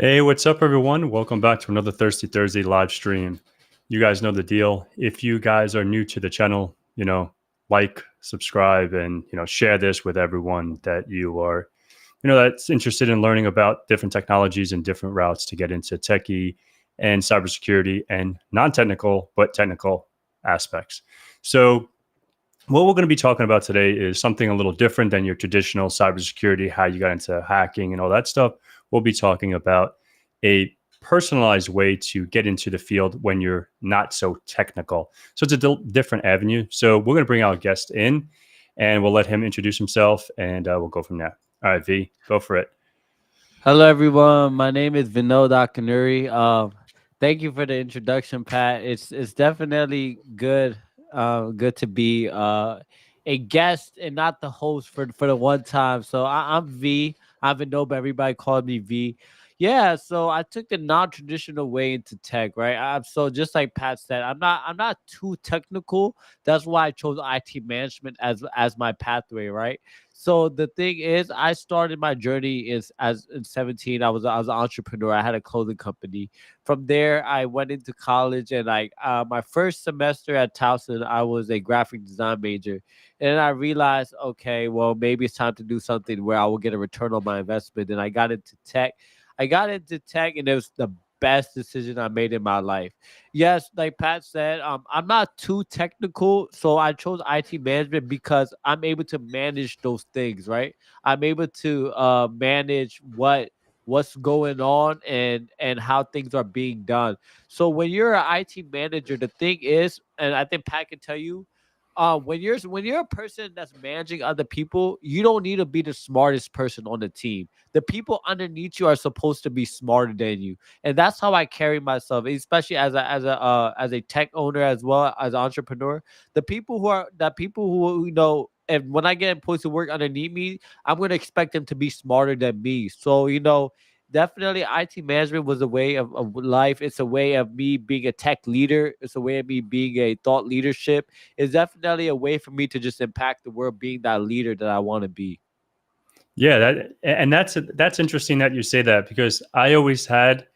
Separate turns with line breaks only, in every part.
Hey, what's up, everyone? Welcome back to another Thirsty Thursday live stream. You guys know the deal. If you guys are new to the channel, like, subscribe, and share this with everyone that you are, that's interested in learning about different technologies and different routes to get into techie and cybersecurity and non-technical but technical aspects. So, what we're going to be talking about today is something a little different than your traditional cybersecurity, how you got into hacking and all that stuff. We'll be talking about a personalized way to get into the field when you're not so technical. So it's a different avenue. So we're going to bring our guest in and we'll let him introduce himself and we'll go from there. All right, V, go for it.
Hello, everyone. My name is Vinod Akunuri. Thank you for the introduction, Pat. It's definitely good to be a guest and not the host for the one time. So I'm V. I'm Vinod, but everybody called me V. Yeah, so I took the non-traditional way into tech, right? So just like Pat said, I'm not too technical. That's why I chose IT management as my pathway, right? So the thing is, I started my journey is as in 17. I was an entrepreneur. I had a clothing company. From there, I went into college, and my first semester at Towson, I was a graphic design major, and then I realized, okay, well maybe it's time to do something where I will get a return on my investment. And I got into tech. And it was the best decision I made in my life. Yes, like Pat said, I'm not too technical, so I chose IT management because I'm able to manage those things, right? I'm able to manage what's going on and how things are being done. So when you're an IT manager, the thing is, and I think Pat can tell you, when you're a person that's managing other people, you don't need to be the smartest person on the team. The people underneath you are supposed to be smarter than you, and that's how I carry myself, especially as a tech owner as well as an entrepreneur. The people who and when I get employees to work underneath me, I'm going to expect them to be smarter than me. So definitely IT management was a way of life. It's a way of me being a tech leader. It's a way of me being a thought leadership. It's definitely a way for me to just impact the world, being that leader that I want to be.
Yeah, that's interesting that you say that because I always had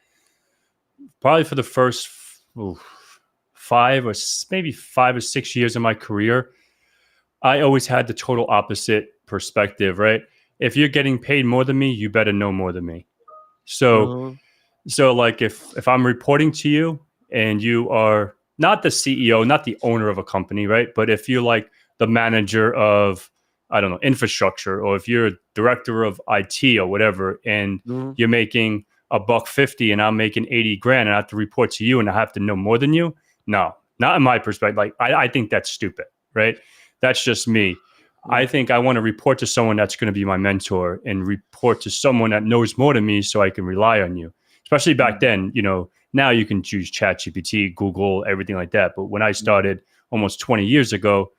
probably for the first ooh, maybe 5 or 6 years of my career, I always had the total opposite perspective, right? If you're getting paid more than me, you better know more than me. So,
Uh-huh.
so like if I'm reporting to you and you are not the CEO, not the owner of a company, right? But if you're like the manager of, I don't know, infrastructure, or if you're a director of IT or whatever, and
Uh-huh.
you're making $150 and I'm making 80 grand and I have to report to you and I have to know more than you. No, not in my perspective. Like I think that's stupid, right? That's just me. I think I want to report to someone that's going to be my mentor and report to someone that knows more than me so I can rely on you. Especially back
Mhm.
then, now you can choose ChatGPT, Google, everything like that. But when I
Mhm.
started almost 20 years ago,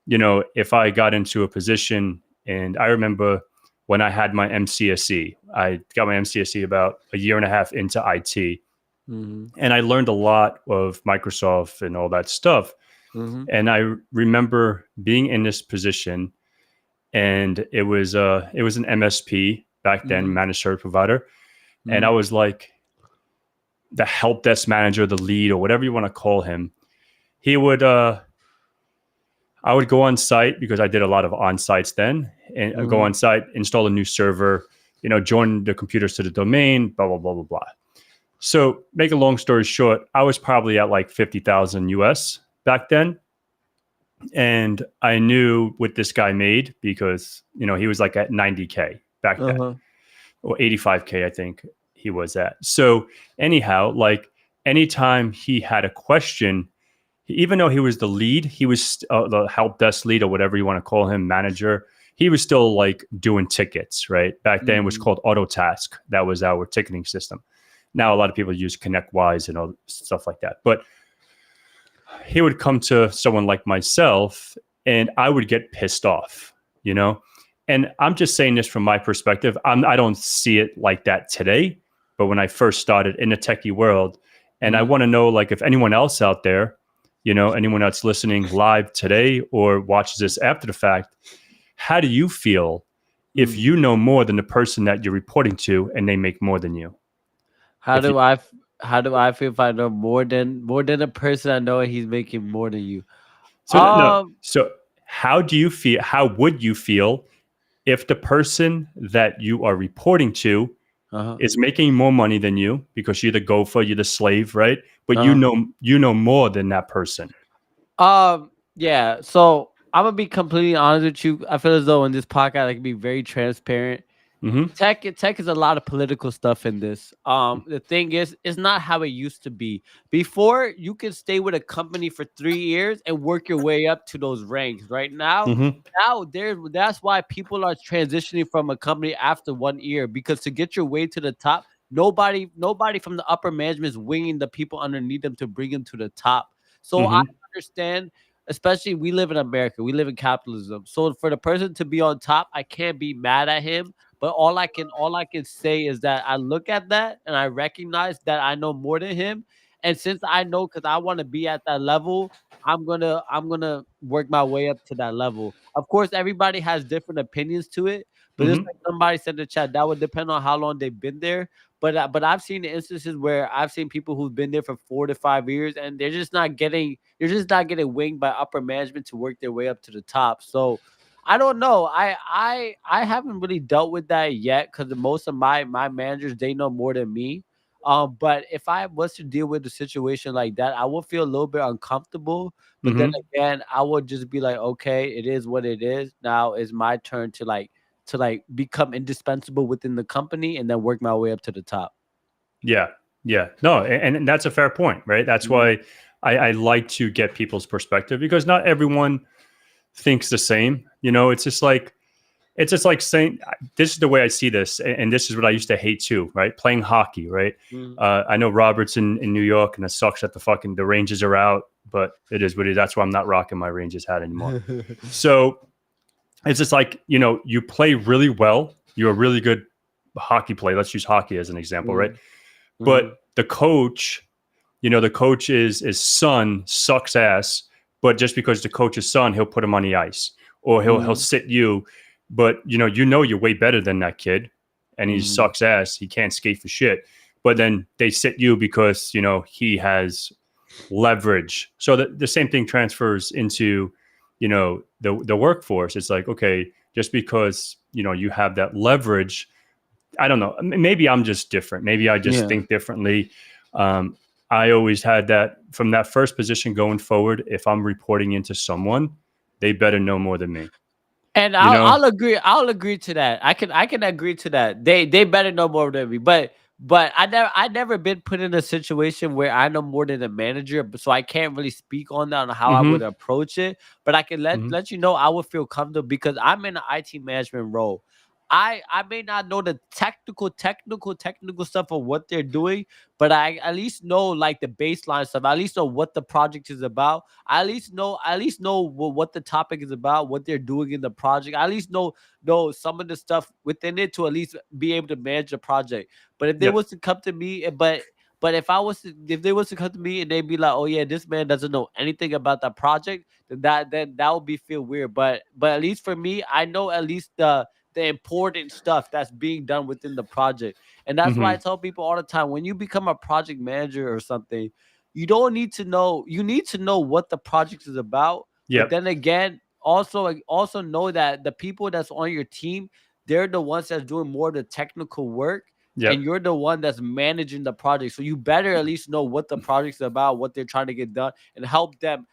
if I got into a position, and I remember when I had my MCSE, I got my MCSE about a year and a half into IT,
Mhm.
and I learned a lot of Microsoft and all that stuff.
Mhm.
And I remember being in this position, and it was an MSP back then,
Mhm.
managed service provider, and I
Mhm.
was like the help desk manager, the lead, or whatever you want to call him. He would I would go on site because I did a lot of on sites then, and go
Mhm.
on site, install a new server, join the computers to the domain, blah blah blah blah blah. So, make a long story short, I was probably at like 50,000 US back then, and I knew what this guy made because he was like at 90K back then,
Uh-huh.
or 85K, I think he was at. So anyhow, like anytime he had a question, even though he was the lead, he was the help desk lead or whatever you want to call him, manager. He was still like doing tickets, right? Back then it was
Mhm.
called Autotask. That was our ticketing system. Now a lot of people use ConnectWise and all stuff like that. But he would come to someone like myself and I would get pissed off, you know? And I'm just saying this from my perspective. I don't see it like that today, but when I first started in the techie world, and I
Mhm.
want to know, like, if anyone else out there, anyone that's listening live today or watches this after the fact, how do you feel if
Mhm.
you know more than the person that you're reporting to and they make more than you?
How
If you
do I how do I feel if I know more than a person I know and he's making more than you?
so no,
Um
so how do you feel? How would you feel if the person that you are reporting to
uh-huh.
is making more money than you because you're the gopher, you're the slave, right? But
Uh-huh.
you know more than that person.
Yeah. So I'm gonna be completely honest with you. I feel as though in this podcast I can be very transparent.
Mm-hmm.
Tech is a lot of political stuff in this. The thing is, it's not how it used to be. Before, you could stay with a company for 3 years and work your way up to those ranks. Right now,
Mm-hmm.
that's why people are transitioning from a company after 1 year, because to get your way to the top, nobody from the upper management is winging the people underneath them to bring them to the top. So I
Mm-hmm.
understand, especially we live in America, we live in capitalism. So for the person to be on top, I can't be mad at him, but all I can say is that I look at that and I recognize that I know more than him. And since I know, because I want to be at that level, I'm gonna work my way up to that level. Of course, everybody has different opinions to it, but just
Mm-hmm.
like somebody said in the chat, that would depend on how long they've been there. But I've seen instances where I've seen people who've been there for 4 to 5 years, and they're just not getting winged by upper management to work their way up to the top. So I don't know. I haven't really dealt with that yet because most of my managers, they know more than me. But if I was to deal with a situation like that, I would feel a little bit uncomfortable. But then
Mm-hmm.
again, I would just be like, okay, it is what it is. Now it's my turn to become indispensable within the company and then work my way up to the top.
Yeah. Yeah. No, and that's a fair point, right? That's
Mhm.
why I like to get people's perspective because not everyone thinks the same. It's just like saying this is the way I see this, and this is what I used to hate too, right? Playing hockey, right?
Mhm.
I know Robert's in New York, and it sucks that the Rangers are out, but it is what it is. That's why I'm not rocking my Rangers hat anymore. So it's just like you play really well. You're a really good hockey player. Let's use hockey as an example, right?
Mhm.
But
Mhm.
the coach, the coach is son sucks ass, but just because the coach's son, he'll put him on the ice or he'll
Mhm.
sit you, but you're way better than that kid, and he
Mhm.
sucks ass. He can't skate for shit, but then they sit you because he has leverage. So the same thing transfers into the workforce. It's like, okay, just because you have that leverage, I don't know. Maybe I'm just different. Maybe I just
Yeah.
think differently. Um, I always had that from that first position going forward. If I'm reporting into someone, they better know more than me.
And
You
I'll
know?
I'll agree. I'll agree to that. I can agree to that. They better know more than me. But I never been put in a situation where I know more than the manager, so I can't really speak on that on how I would
Mm-hmm.
approach it. But I can let
Mm-hmm.
let you know I would feel comfortable because I'm in an IT management role. I may not know the technical stuff of what they're doing, but I at least know like the baseline stuff. I at least know what the project is about. I at least know what the topic is about, what they're doing in the project. I at least know some of the stuff within it to at least be able to manage the project. But if they
Yep.
was to come to me, but if they was to come to me and they'd be like, oh yeah, this man doesn't know anything about that project, then that would be feel weird. But at least for me, I know at least the important stuff that's being done within the project. And that's why I
Mm-hmm.
tell people all the time, when you become a project manager or something, you need to know what the project is about. But
Yep.
then again, also know that the people that's on your team, they're the ones that's doing more of the technical work, and
Yep.
you're the one that's managing the project. So you better at least know what the project's about, what they're trying to get done, and help them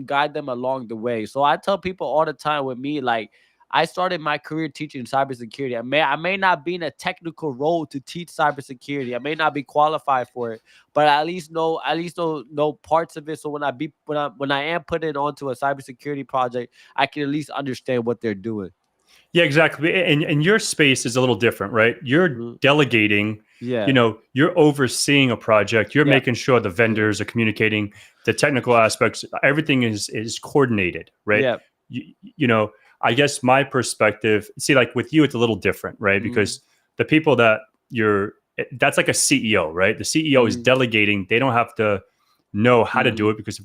guide them along the way. So I tell people all the time with me, like, I started my career teaching cybersecurity. I may not be in a technical role to teach cybersecurity. I may not be qualified for it, but I at least know parts of it. So when I am putting it onto a cybersecurity project, I can at least understand what they're doing.
Yeah, exactly. And your space is a little different, right? You're
Mhm.
delegating,
Yeah.
you're overseeing a project, you're
Yep.
making sure the
Yep.
vendors are communicating, the technical aspects, everything is coordinated, right?
Yep.
You, you know, I guess my perspective, see, like with you, it's a little different, right?
Mm,
Because the people that that's like a CEO, right? The CEO is
mm,
delegating. They don't have to know how to do
mm,
it because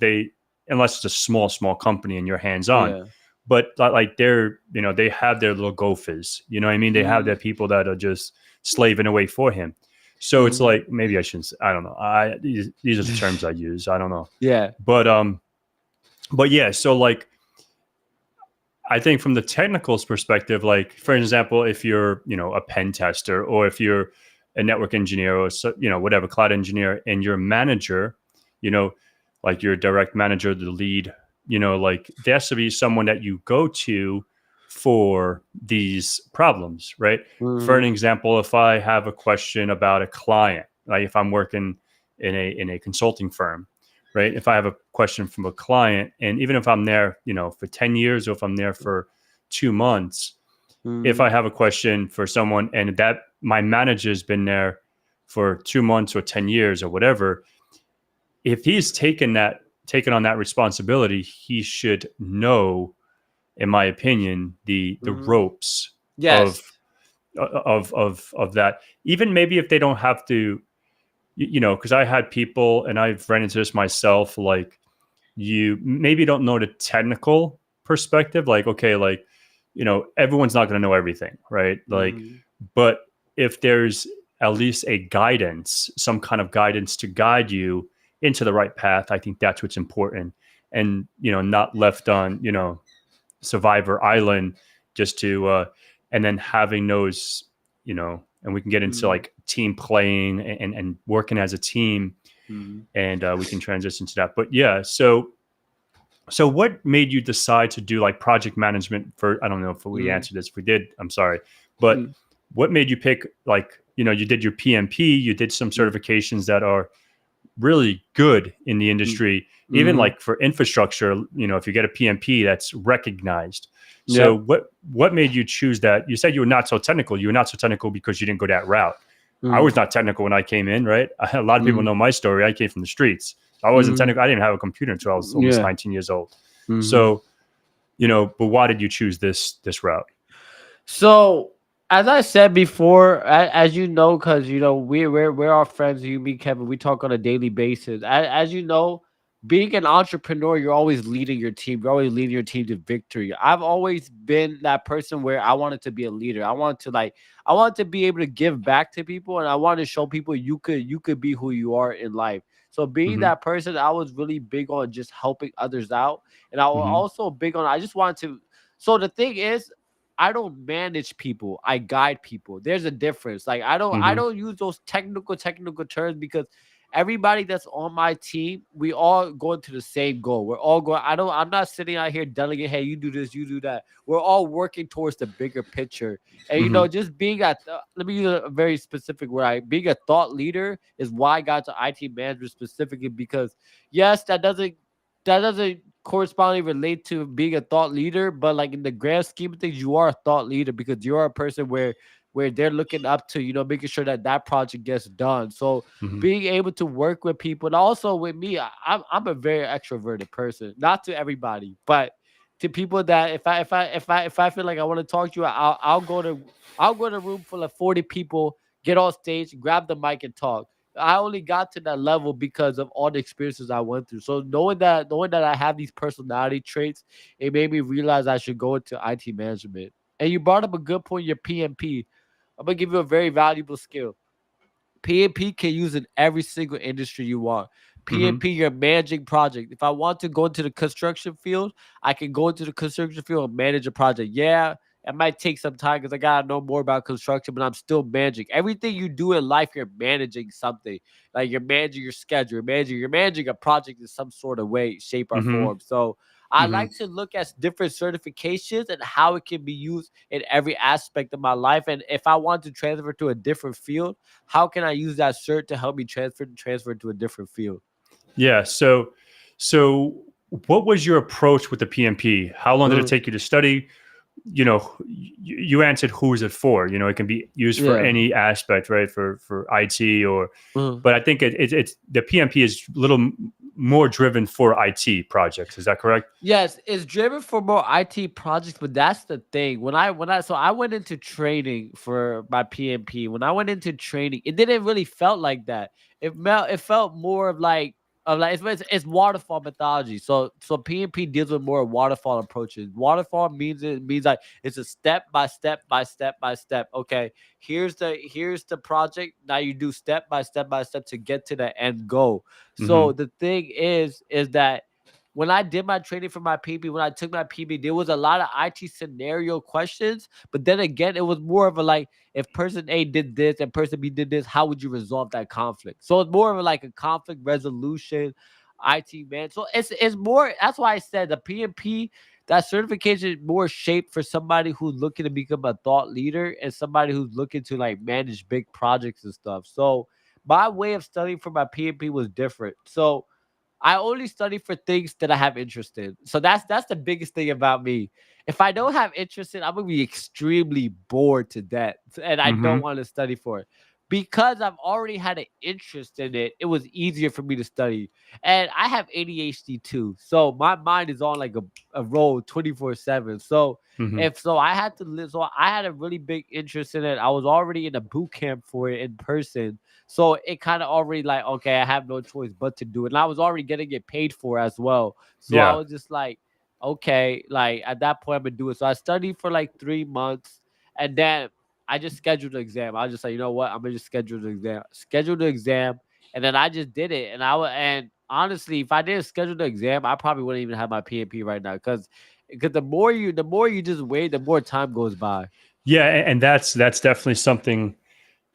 unless it's a small company and you're hands on,
yeah.
but like they have their little gophers, you know what I mean? They have their
Mm,
people that are just slaving away for him. So it's
Mhm.
like maybe I shouldn't. I don't know. These are the terms I use. I don't know,
Yeah.
but yeah. So like I think from the technicals perspective, like for example, if you're a pen tester or if you're a network engineer or whatever cloud engineer and your manager, you know, like your direct manager, the lead, like there has to be someone that you go to for these problems, right? For an
Mhm.
example, if I have a question about a client, like if I'm working in a consulting firm, right? If I have a question from a client, and even if I'm there, for 10 years or if I'm there for 2 months, if I
Mhm.
have a question for someone and that my manager's been there for 2 months or 10 years or whatever, if he's taken on that responsibility, he should know, in my opinion, the
Mhm.
ropes of
Yes.
of that. Even maybe if they don't have to, because I had people and I've ran into this myself, like you maybe don't know the technical perspective, like okay, like everyone's not going to know everything, right? Like,
Mhm.
but if there's at least a guidance, some kind of guidance to guide you into the right path, I think that's what's important. And not left on survivor island just to and then having those, and we can get into
Mhm.
like team playing and working as a team,
Mhm.
and we can transition to that. But yeah, so what made you decide to do like project management for, I don't know if we
Mhm.
answered this. If we did, I'm sorry. But what made you pick, like, you did your PMP, you did some
Mhm.
certifications that are really good in the
Mhm.
industry, even
Mhm.
like for infrastructure, if you get a PMP that's recognized. So
Yep.
what made you choose that? You said you were not so technical. You were not so technical because you didn't go that route. I
Mhm.
was not technical when I came in, right? A lot of people
Mhm.
know my story. I came from the streets. I wasn't
Mhm.
technical. I didn't have a computer until I was almost
Yeah.
19 years old.
Mhm.
So, but why did you choose this route?
So, as I said before, as you know, because we're our friends. You, me, Kevin. We talk on a daily basis. As you know, being an entrepreneur, you're always leading your team. You're always leading your team to victory. I've always been that person where I wanted to be a leader. I want to be able to give back to people, and I want to show people you could be who you are in life. So being
Mm-hmm.
that person, I was really big on just helping others out, and I was
Mm-hmm.
also big on. I just wanted to. So the thing is, I don't manage people. I guide people. There's a difference. Like I
Mm-hmm.
don't use those technical terms because everybody that's on my team, we all going to the same goal. We're all going. I'm not sitting out here delegating, hey, you do this, you do that. We're all working towards the bigger picture. And
Mm-hmm.
just being let me use a very specific word. Being a thought leader is why I got to IT management specifically because yes, that doesn't correspondingly relate to being a thought leader, but like in the grand scheme of things, you are a thought leader because you're a person where they're looking up to, making sure that that project gets done. So
Mm-hmm.
being able to work with people, and also with me, I'm a very extroverted person. Not to everybody, but to people that if I feel like I want to talk to you, I'll go to a room full of 40 people, get on stage, grab the mic, and talk. I only got to that level because of all the experiences I went through. So knowing that I have these personality traits, it made me realize I should go into IT management. And you brought up a good point, your PMP. I'm gonna give you a very valuable skill. PMP can use in every single industry you want.
Mm-hmm.
PMP, you're managing project. If I want to go into the construction field, I can go into the construction field and manage a project. Yeah, it might take some time because I gotta know more about construction, but I'm still managing. Everything you do in life, you're managing something. Like you're managing your schedule, you're managing a project in some sort of way, shape, or
Mm-hmm.
form. So I
Mm-hmm.
like to look at different certifications and how it can be used in every aspect of my life. And if I want to transfer to a different field, how can I use that cert to help me transfer to a different field?
Yeah. So what was your approach with the PMP? How long did it
Mm,
take you to study? You answered who is it for? It can be used for
yeah.
any aspect, right? For IT or,
Mm.
but I think it's the PMP is a little more driven for IT projects. Is that correct?
Yes, it's driven for more IT projects, but that's the thing. I went into training for my PMP. When I went into training, it didn't really felt like that. It felt more of like of like it's waterfall methodology. So PMP deals with more waterfall approaches. Waterfall means like it's a step by step by step by step. Okay, here's the project. Now you do step by step by step to get to the end goal. So
Hmm.
the thing is that when I did my training for my PB, when I took my PB, there was a lot of IT scenario questions. But then again, it was more of a like, if person A did this and person B did this, how would you resolve that conflict? So it's more of a, like a conflict resolution, IT man. So it's more. That's why I said the PMP, that certification is more shaped for somebody who's looking to become a thought leader and somebody who's looking to like manage big projects and stuff. So my way of studying for my PMP was different. So I only study for things that I have interest in. So that's the biggest thing about me. If I don't have interest in, I'm gonna be extremely bored to death, and I don't
Hmm.
want to study for it. Because I've already had an interest in it, it was easier for me to study. And I have ADHD too, so my mind is on like a roll 24/7. So
Hmm.
if so, I had to live. So I had a really big interest in it. I was already in a boot camp for it in person, so it kind of already like, okay, I have no choice but to do it. And I was already getting it paid for as well. So I
Yeah.
was just like, okay, like at that point I'm gonna do it. So I studied for like 3 months, and then I just scheduled the exam. I was just like, you know what? I'm gonna just schedule the exam, and then I just did it. And honestly, if I didn't schedule the exam, I probably wouldn't even have my PMP right now. Because the more you just wait, the more time goes by.
Yeah, and that's definitely something.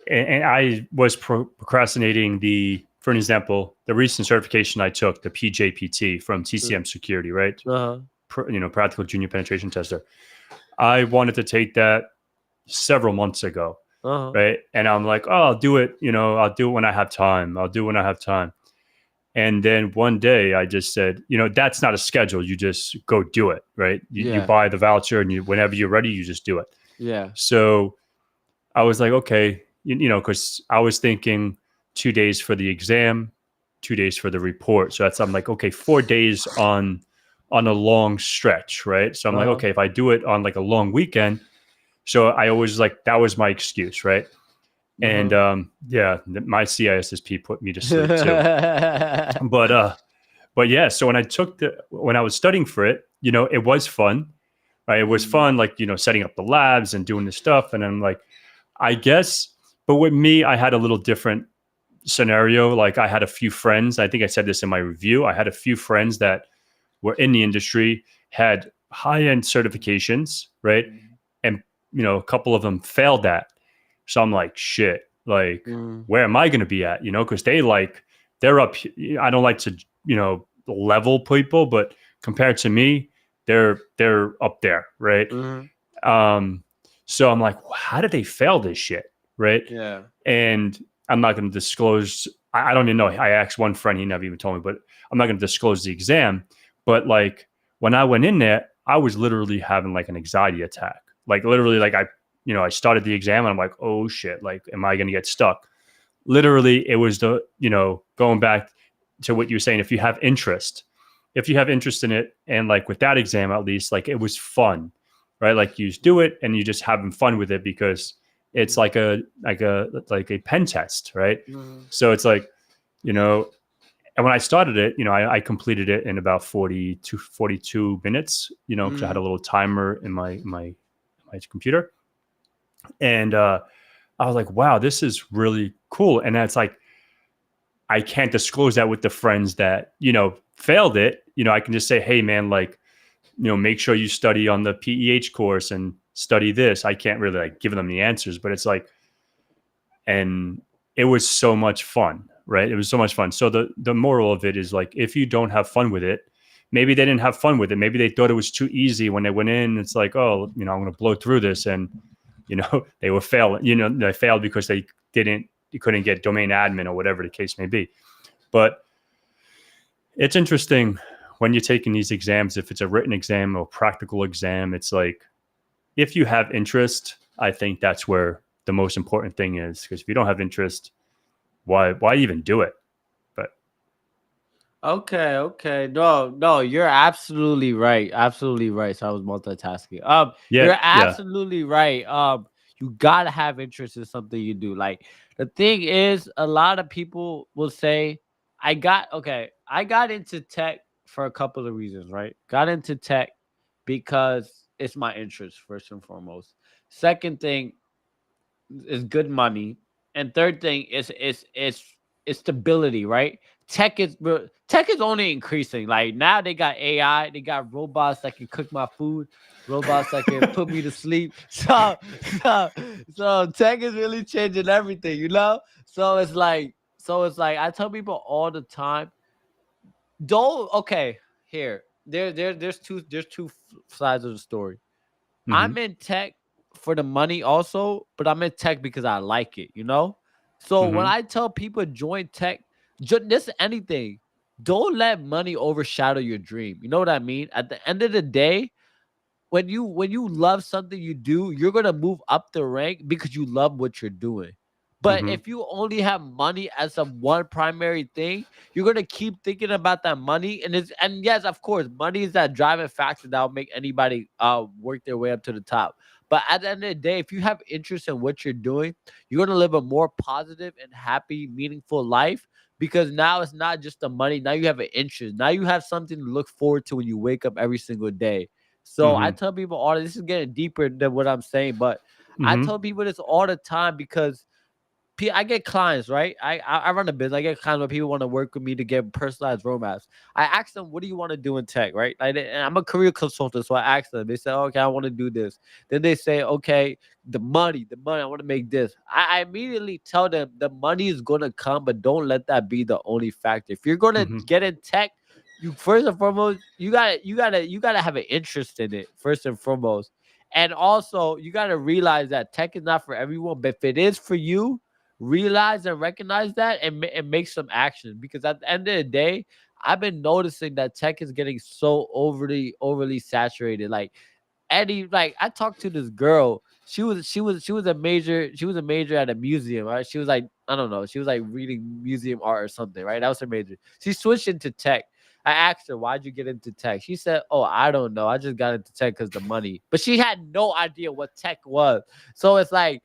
And I was procrastinating for an example, the recent certification I took, the PJPT from TCM Security, right?
Uh-huh.
Practical Junior Penetration Tester. I wanted to take that several months ago,
Uh-huh.
right? And I'm like, oh, I'll do it. I'll do it when I have time. I'll do it when I have time. And then one day I just said, that's not a schedule. You just go do it, right? You
Yeah.
buy the voucher and whenever you're ready, you just do it.
Yeah.
So I was like, okay, because I was thinking 2 days for the exam, 2 days for the report. So I'm like, okay, 4 days on a long stretch, right? So I'm like,
Uh-huh.
okay, if I do it on like a long weekend, so I always like that was my excuse, right? And
Uh-huh.
yeah, my CISSP put me to sleep too. But but yeah, so when I was studying for it, it was fun, right? It was
Mm,
fun, like setting up the labs and doing this stuff, and I'm like, I guess. But with me, I had a little different scenario. Like I had a few friends. I think I said this in my review. I had a few friends that were in the industry, had high end certifications, right?
mm,
And a couple of them failed that. So I'm like, shit. Like,
mm,
where am I going to be at? Because they're up. I don't like to level people, but compared to me, they're up there, right?
mhm.
Um, so I'm like, how did they fail this shit, right?
Yeah.
And I'm not going to disclose. I don't even know. I asked one friend, he never even told me, but I'm not going to disclose the exam. But like when I went in there, I was literally having like an anxiety attack. Like literally, like I started the exam and I'm like, oh shit, like, am I going to get stuck? Literally, it was going back to what you were saying. If you have interest in it, and like with that exam, at least, like it was fun, right? Like you just do it and you just having fun with it because it's
Mhm,
like a pen test, right?
mhm,
So it's like, you know, and when I started it, I completed it in about 40 to 42 minutes, because I had a
mhm,
little timer in my computer. And I was like, wow, this is really cool. And that's like, I can't disclose that with the friends that, failed it. I can just say, hey, man, like, make sure you study on the PEH course and study this. I can't really like give them the answers, but it's like, and it was so much fun, right? It was so much fun. So the moral of it is like, if you don't have fun with it, maybe they didn't have fun with it. Maybe they thought it was too easy when they went in. It's like, oh, I'm going to blow through this, and they were failing. They failed because they couldn't get domain admin or whatever the case may be. But it's interesting when you're taking these exams, if it's a written exam or practical exam, it's like, if you have interest, I think that's where the most important thing is. Because if you don't have interest, why even do it? But
Okay, okay. No, no, you're absolutely right. Absolutely right. So I was multitasking.
yeah,
You're
yeah.
absolutely right. You gotta have interest in something you do. Like the thing is, a lot of people will say, I got okay. I got into tech for a couple of reasons, right? Got into tech because it's my interest first and foremost. Second thing is good money, and third thing is stability, right? Tech is only increasing. Like now they got AI, they got robots that can cook my food, robots that can put me to sleep. So so tech is really changing everything, you know? So it's like I tell people all the time, don't okay, here. There's two sides of the story.
Hmm.
I'm in tech for the money also, but I'm in tech because I like it, you know? So when
Hmm.
I tell people join tech, this anything, don't let money overshadow your dream. You know what I mean? At the end of the day, when you love something you do, you're gonna move up the rank because you love what you're doing. But
Hmm.
if you only have money as a one primary thing, you're gonna keep thinking about that money. And yes, of course, money is that driving factor that will make anybody work their way up to the top. But at the end of the day, if you have interest in what you're doing, you're gonna live a more positive and happy, meaningful life because now it's not just the money. Now you have an interest. Now you have something to look forward to when you wake up every single day. So I
Hmm.
tell people all this is getting deeper than what I'm saying, but I
Hmm.
tell people this all the time because I get clients, right? I run a business. I get clients where people want to work with me to get personalized roadmaps. I ask them, "What do you want to do in tech?" Right? And I'm a career consultant, so I ask them. They say, "Okay, I want to do this." Then they say, "Okay, the money. I want to make this." I immediately tell them the money is gonna come, but don't let that be the only factor. If you're gonna
Hmm.
get in tech, you first and foremost, you gotta have an interest in it first and foremost. And also, you gotta realize that tech is not for everyone, but if it is for you, realize and recognize that and make some action because at the end of the day, I've been noticing that tech is getting so overly saturated. Like Eddie, like I talked to this girl. She was a major at a museum, right? She was like, I don't know, she was like reading museum art or something, right? That was her major. She switched into tech. I asked her, why'd you get into tech? She said, oh, I don't know. I just got into tech because the money. But she had no idea what tech was. So it's like,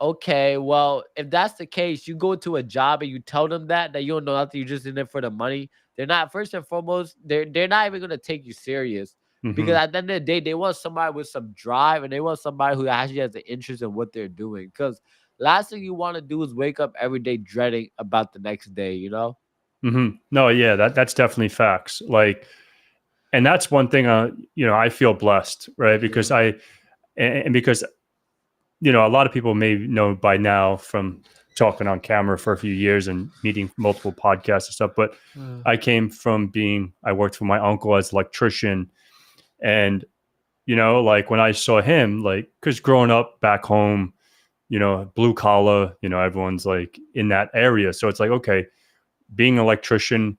okay, well, if that's the case, you go to a job and you tell them that you don't know nothing, you're just in it for the money. They're not first and foremost, they're not even gonna take you serious. Because
Hmm.
at the end of the day, they want somebody with some drive and they want somebody who actually has an interest in what they're doing. Because last thing you want to do is wake up every day dreading about the next day, you know?
Hmm. No, yeah, that's definitely facts. Like, and that's one thing. I feel blessed, right? Because
Mm,
because a lot of people may know by now from talking on camera for a few years and meeting multiple podcasts and stuff. But
mm,
I worked for my uncle as an electrician, and like when I saw him, like, because growing up back home, blue collar, everyone's like in that area, so it's like, okay, being an electrician,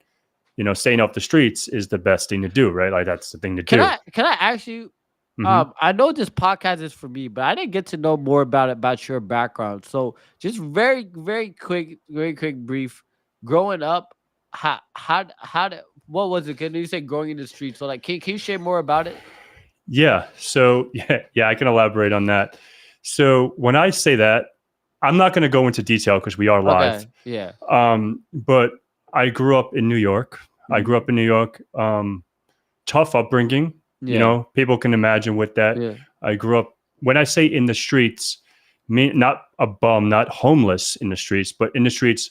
staying off the streets is the best thing to do, right? Like that's the thing to
Can
do.
I ask you?
Hmm.
I know this podcast is for me, but I didn't get to know more about your background. So just very quick brief. Growing up, how did what was it? Can you say growing in the street? So like, can you share more about it?
Yeah. So yeah, I can elaborate on that. So when I say that, I'm not going to go into detail because we are live.
Okay, yeah,
But I grew up in New York. I grew
mm,
up in New York. Tough upbringing.
yeah,
People can imagine with that.
yeah,
I grew up. When I say in the streets, not a bum, not homeless in the streets, but in the streets,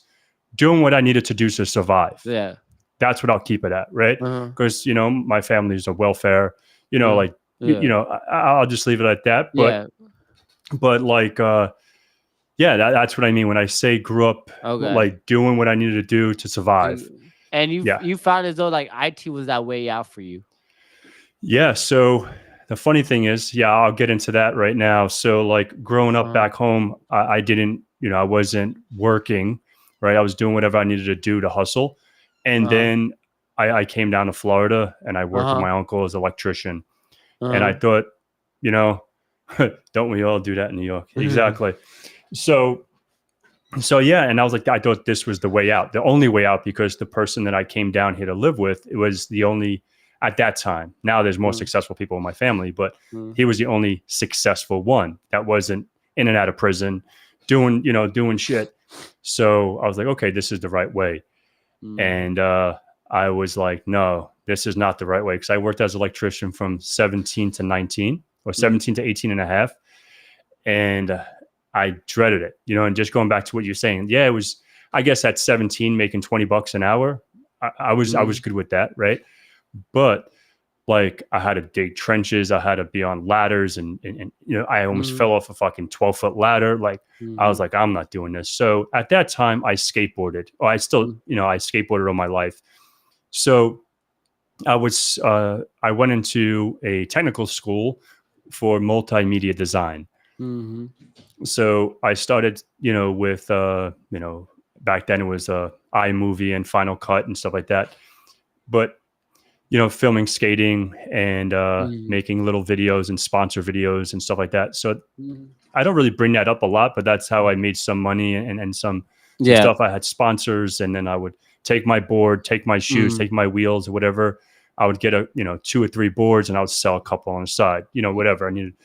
doing what I needed to do to survive.
yeah,
That's what I'll keep it at, right?
uh-huh,
Because my family's a welfare.
uh,
Like
yeah,
I'll just leave it at that.
yeah.
But like yeah, that's what I mean when I say grew up
Okay.
like doing what I needed to do to survive.
And you
Yeah.
you found as though like IT was that way out for you.
Yeah. So the funny thing is, yeah, I'll get into that right now. So, like growing up
Uh-huh,
back home, I didn't, I wasn't working, right? I was doing whatever I needed to do to hustle. And
uh-huh,
then I came down to Florida and I worked with
uh-huh,
my uncle as an electrician. And I
uh-huh.
thought, you know, don't we all do that in New York? Exactly. So, so yeah, and I was like, I thought this was the way out, the only way out, because the person that I came down here to live with, it was the only at that time. Now there's more
Mm,
successful people in my family, but
mm,
he was the only successful one that wasn't in and out of prison, doing shit. So I was like, okay, this is the right way.
mm,
And I was like, no, this is not the right way. Because I worked as an electrician from 17 to 19 or 17 to 18 and a half. And I dreaded it, and just going back to what you're saying. Yeah, it was, I guess at 17, making $20 an hour. I was good with that. Right. But like I had to dig trenches. I had to be on ladders and I almost fell off a fucking 12-foot ladder. Like I was like, I'm not doing this. So at that time I skateboarded. Oh, I still, I skateboarded all my life. So I went into a technical school for multimedia design. So I started, with, back then it was iMovie and Final Cut and stuff like that. But filming skating and making little videos and sponsor videos and stuff like that. So I don't really bring that up a lot, but that's how I made some money and some stuff. I had sponsors, and then I would take my board, take my shoes, take my wheels, or whatever. I would get 2 or 3 boards, and I would sell a couple on the side, whatever I needed.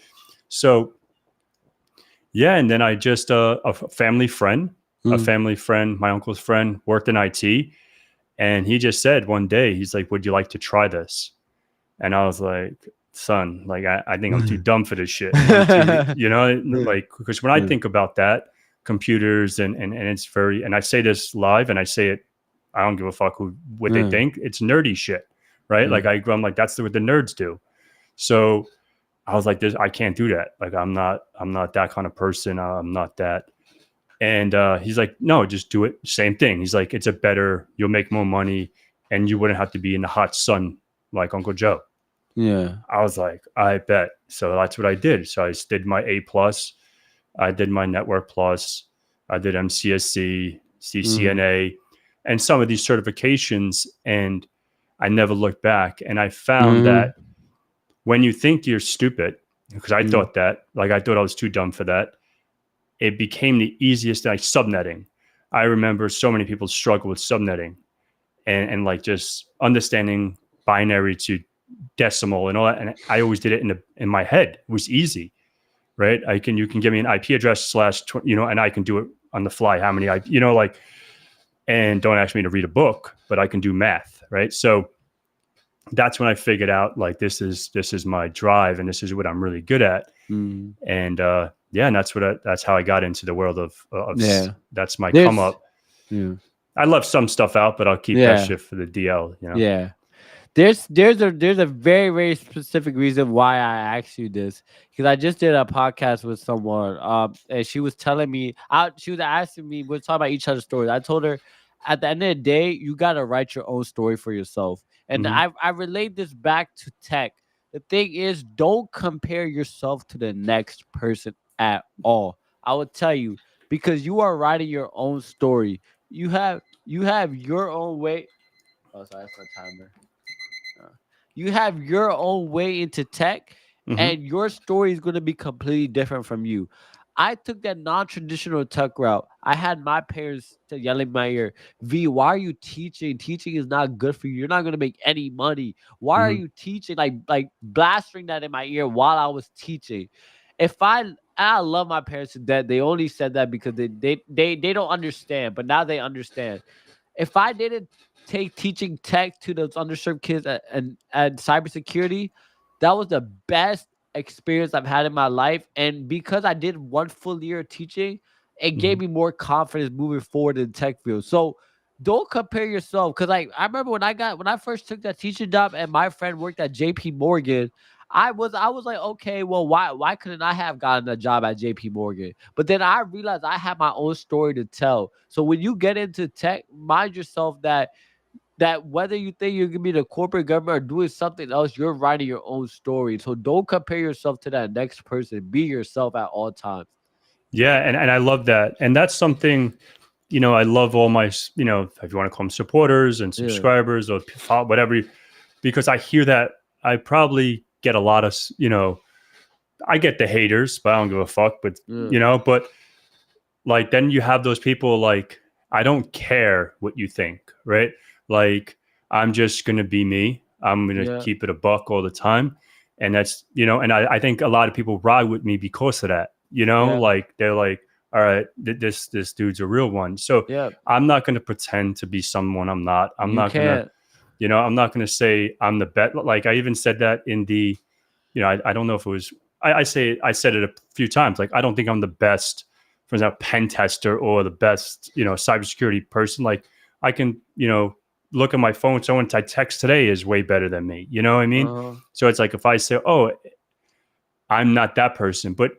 So yeah, and then I just a family friend, my uncle's friend, worked in IT. And he just said one day, he's like, would you like to try this? And I was like, son, like, I think I'm too dumb for this shit. Like, because when I think about that, computers and it's very, and I say this live and I say it, I don't give a fuck what they think. It's nerdy shit, right? Like I'm like, that's what the nerds do. So I was like, I can't do that. Like, I'm not that kind of person. I'm not that. And he's like, no, just do it. Same thing. He's like, you'll make more money and you wouldn't have to be in the hot sun like Uncle Joe.
Yeah.
I was like, I bet. So that's what I did. So I did my A+, I did my Network Plus, I did MCSC, CCNA, and some of these certifications. And I never looked back. And I found that when you think you're stupid, because I thought that, like, I thought I was too dumb for that, it became the easiest, like subnetting. I remember so many people struggle with subnetting and like just understanding binary to decimal and all that. And I always did it in my head. It was easy, right? You can give me an IP address / and I can do it on the fly. How many, and don't ask me to read a book, but I can do math, right? So that's when I figured out, like, this is my drive and this is what I'm really good at. And and that's how I got into the world of that's my come up.
Yeah.
I left some stuff out, but I'll keep that shit for the DL.
Yeah. There's a very, very specific reason why I asked you this, because I just did a podcast with someone, and she was telling me, she was asking me, we're talking about each other's stories. I told her, at the end of the day, you gotta write your own story for yourself. And I relate this back to tech. The thing is, don't compare yourself to the next person at all. I would tell you, because you are writing your own story. You have your own way. Oh, sorry, that's my timer. You have your own way into tech, and your story is going to be completely different from you. I took that non-traditional tech route. I had my parents yelling in my ear, V, why are you teaching? Teaching is not good for you. You're not going to make any money. Why are you teaching? Like blasting that in my ear while I was teaching. I love my parents to death. They only said that because they don't understand, but now they understand. If I didn't take teaching tech to those underserved kids and cybersecurity, that was the best experience I've had in my life. And because I did 1 full year of teaching, it gave me more confidence moving forward in the tech field. So don't compare yourself. Cause I remember when I first took that teaching job and my friend worked at JP Morgan, I was like, okay, well, why couldn't I have gotten a job at JP Morgan? But then I realized I have my own story to tell. So when you get into tech, mind yourself that whether you think you're gonna be the corporate government or doing something else, you're writing your own story. So don't compare yourself to that next person. Be yourself at all times.
Yeah, and I love that. And that's something, I love all my, if you want to call them supporters and subscribers or whatever, because I hear that. I probably get a lot of, I get the haters, but I don't give a fuck. But, but like, then you have those people like, I don't care what you think, right? Like, I'm just going to be me. I'm going to keep it a buck all the time. And that's, and I think a lot of people ride with me because of that, like they're like, all right, this dude's a real one. So I'm not going to pretend to be someone I'm not. I'm not going to, You know, I'm not going to say I'm the best. Like I even said that in the, you know, I don't know if it was, I said it a few times. Like, I don't think I'm the best, for example, pen tester or the best, you know, cybersecurity person. Like I can, you know, look at my phone. Someone I text today is way better than me. You know what I mean?
Uh-huh.
So it's like, if I say, oh, I'm not that person, but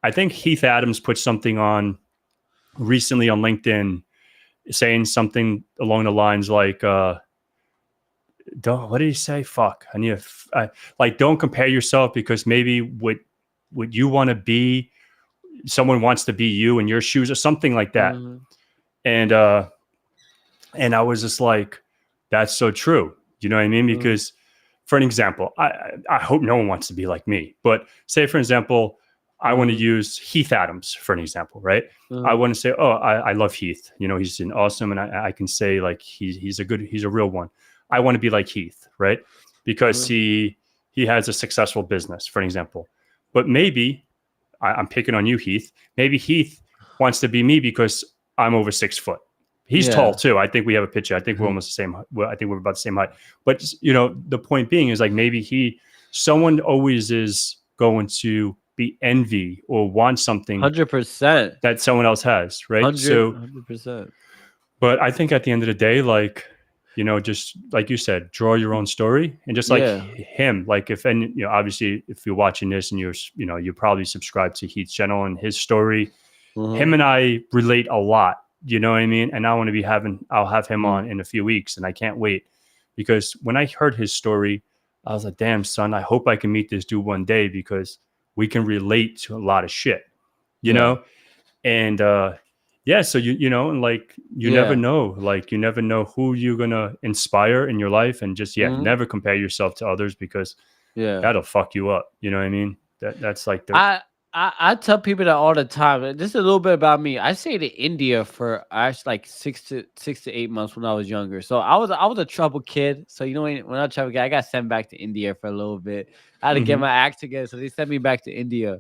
I think Heath Adams put something on recently on LinkedIn saying something along the lines like, don't, what did he say? Fuck. I need to, like, don't compare yourself because maybe what you want to be, someone wants to be you in your shoes or something like that.
Uh-huh.
And, and I was just like, that's so true. You know what I mean?
Uh-huh.
Because for an example, I hope no one wants to be like me, but say for example, I want to
Uh-huh.
use Heath Adams for an example, right? I
Uh-huh.
want to say, oh, I love Heath. You know, he's an awesome, and I can say like he's a real one. I want to be like Heath, right? Because
Uh-huh.
he has a successful business, for an example. But maybe I'm picking on you, Heath. Maybe Heath wants to be me because I'm over 6 foot. He's tall
Yeah.
too. I think we have a picture. I think we're almost the same. Well, I think we're about the same height. But you know, the point being is like maybe someone always is going to be envy or want something
100%.
that someone else has, right?
100%.
But I think at the end of the day, like, you know, just like you said, draw your own story, and just like
Yeah.
him, like if any, you know, obviously if you're watching this and you know, you probably subscribe to Heath's channel and his story,
Uh-huh.
him and I relate a lot. You know what I mean? And I want to I'll have him
Uh-huh.
on in a few weeks, and I can't wait because when I heard his story, I was like, damn, son, I hope I can meet this dude one day because we can relate to a lot of shit, you
Yeah.
know? And yeah, so you know, and like
Yeah.
you never know who you're gonna inspire in your life, and just yeah,
Mhm.
never compare yourself to others because
Yeah.
that'll fuck you up. You know what I mean? That's like the
I I tell people that all the time. Just a little bit about me. I stayed in India for actually like 6 to 8 months when I was younger. So I was a trouble kid. So you know when I was a trouble kid, I got sent back to India for a little bit. I had to get
mm-hmm,
my act together. So they sent me back to India.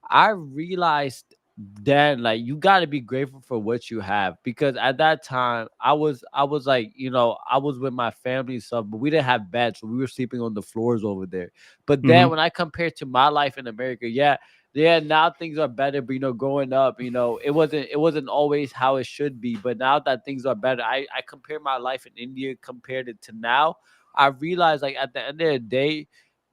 I realized then like you got to be grateful for what you have because at that time I was like I was with my family and stuff, but we didn't have beds, so we were sleeping on the floors over there. But then
mm-hmm,
when I compared to my life in America, yeah, now things are better. But growing up, it wasn't always how it should be. But now that things are better, I compare my life in India compared it to now. I realized like at the end of the day,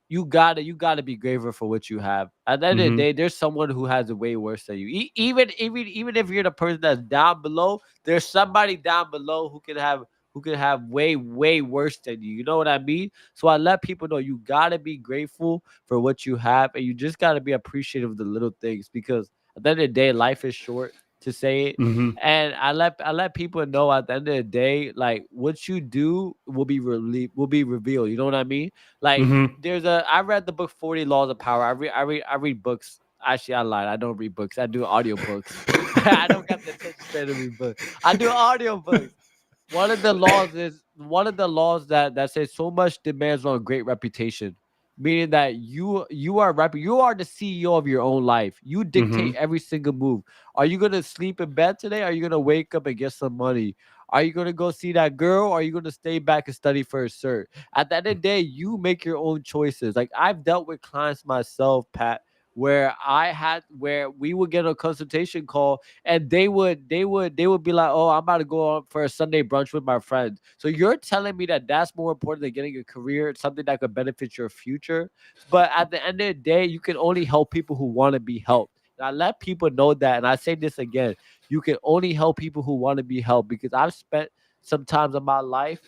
you gotta be grateful for what you have. At the end of the
mm-hmm,
day, there's someone who has it way worse than you. Even if you're the person that's down below, there's somebody down below who can have way worse than you. You know what I mean? So I let people know you gotta be grateful for what you have, and you just gotta be appreciative of the little things because at the end of the day, life is short to say it.
mm-hmm,
And I let people know at the end of the day, like what you do will be revealed. You know what I mean? Like
mm-hmm.
I read the book 40 Laws of Power. I read books. Actually, I lied. I don't read books. I do audiobooks. I don't got the attention span to read books. I do audiobooks. One of the laws that says so much demands on a great reputation, meaning that you are the CEO of your own life. You
Mm-hmm.
dictate every single move. Are you gonna sleep in bed today? Are you gonna wake up and get some money? Are you gonna go see that girl? Or are you gonna stay back and study for a cert? At the end of the day, you make your own choices. Like I've dealt with clients myself, Pat, where we would get a consultation call and they would be like, "Oh, I'm about to go on for a Sunday brunch with my friends." So you're telling me that that's more important than getting a career, something that could benefit your future. But at the end of the day, you can only help people who want to be helped. And I let people know that, and I say this again: you can only help people who want to be helped because I've spent some times of my life.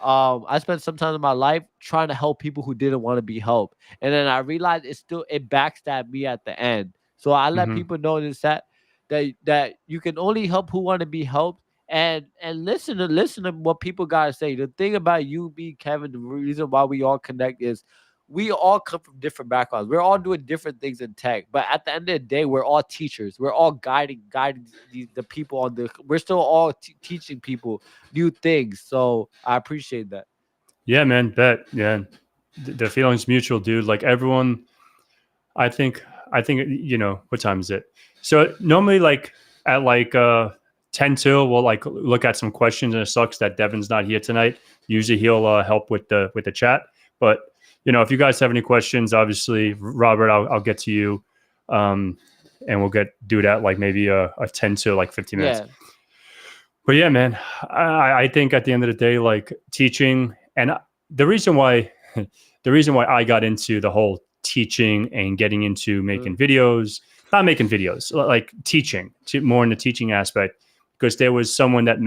I spent some time in my life trying to help people who didn't want to be helped, and then I realized it backstabbed me at the end. So I let
Mm-hmm.
people know that you can only help who want to be helped, and listen to what people gotta say. The thing about you, me, Kevin, the reason why we all connect is we all come from different backgrounds. We're all doing different things in tech, but at the end of the day, we're all teachers. We're all guiding the people on the. We're still all teaching people new things. So I appreciate that.
Yeah, man, bet. Yeah, the feeling's mutual, dude. Like everyone, I think, you know, what time is it? So normally, like at like 10 till, we'll like look at some questions, and it sucks that Devin's not here tonight. Usually he'll help with the chat. But if you guys have any questions, obviously, Robert, I'll get to you, and we'll do that like maybe a 10 to like 15 minutes.
Yeah.
But yeah, man, I think at the end of the day, like teaching, and the reason why I got into the whole teaching and getting into making videos, not making videos, like teaching, more in the teaching aspect, because there was someone that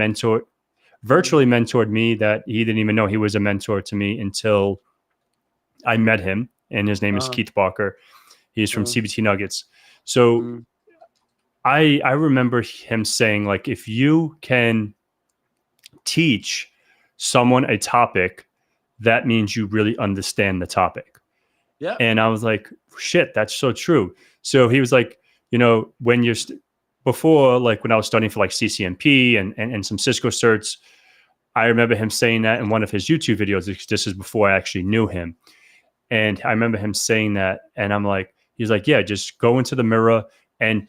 virtually mentored me that he didn't even know he was a mentor to me until I met him, and his name is Keith Barker. He's from CBT Nuggets. So I remember him saying, like, if you can teach someone a topic, that means you really understand the topic.
Yeah.
And I was like, shit, that's so true. So he was like, when you're before, like when I was studying for like CCNP and some Cisco certs, I remember him saying that in one of his YouTube videos. This is before I actually knew him. And I remember him saying that, and I'm like, he's like, yeah, just go into the mirror and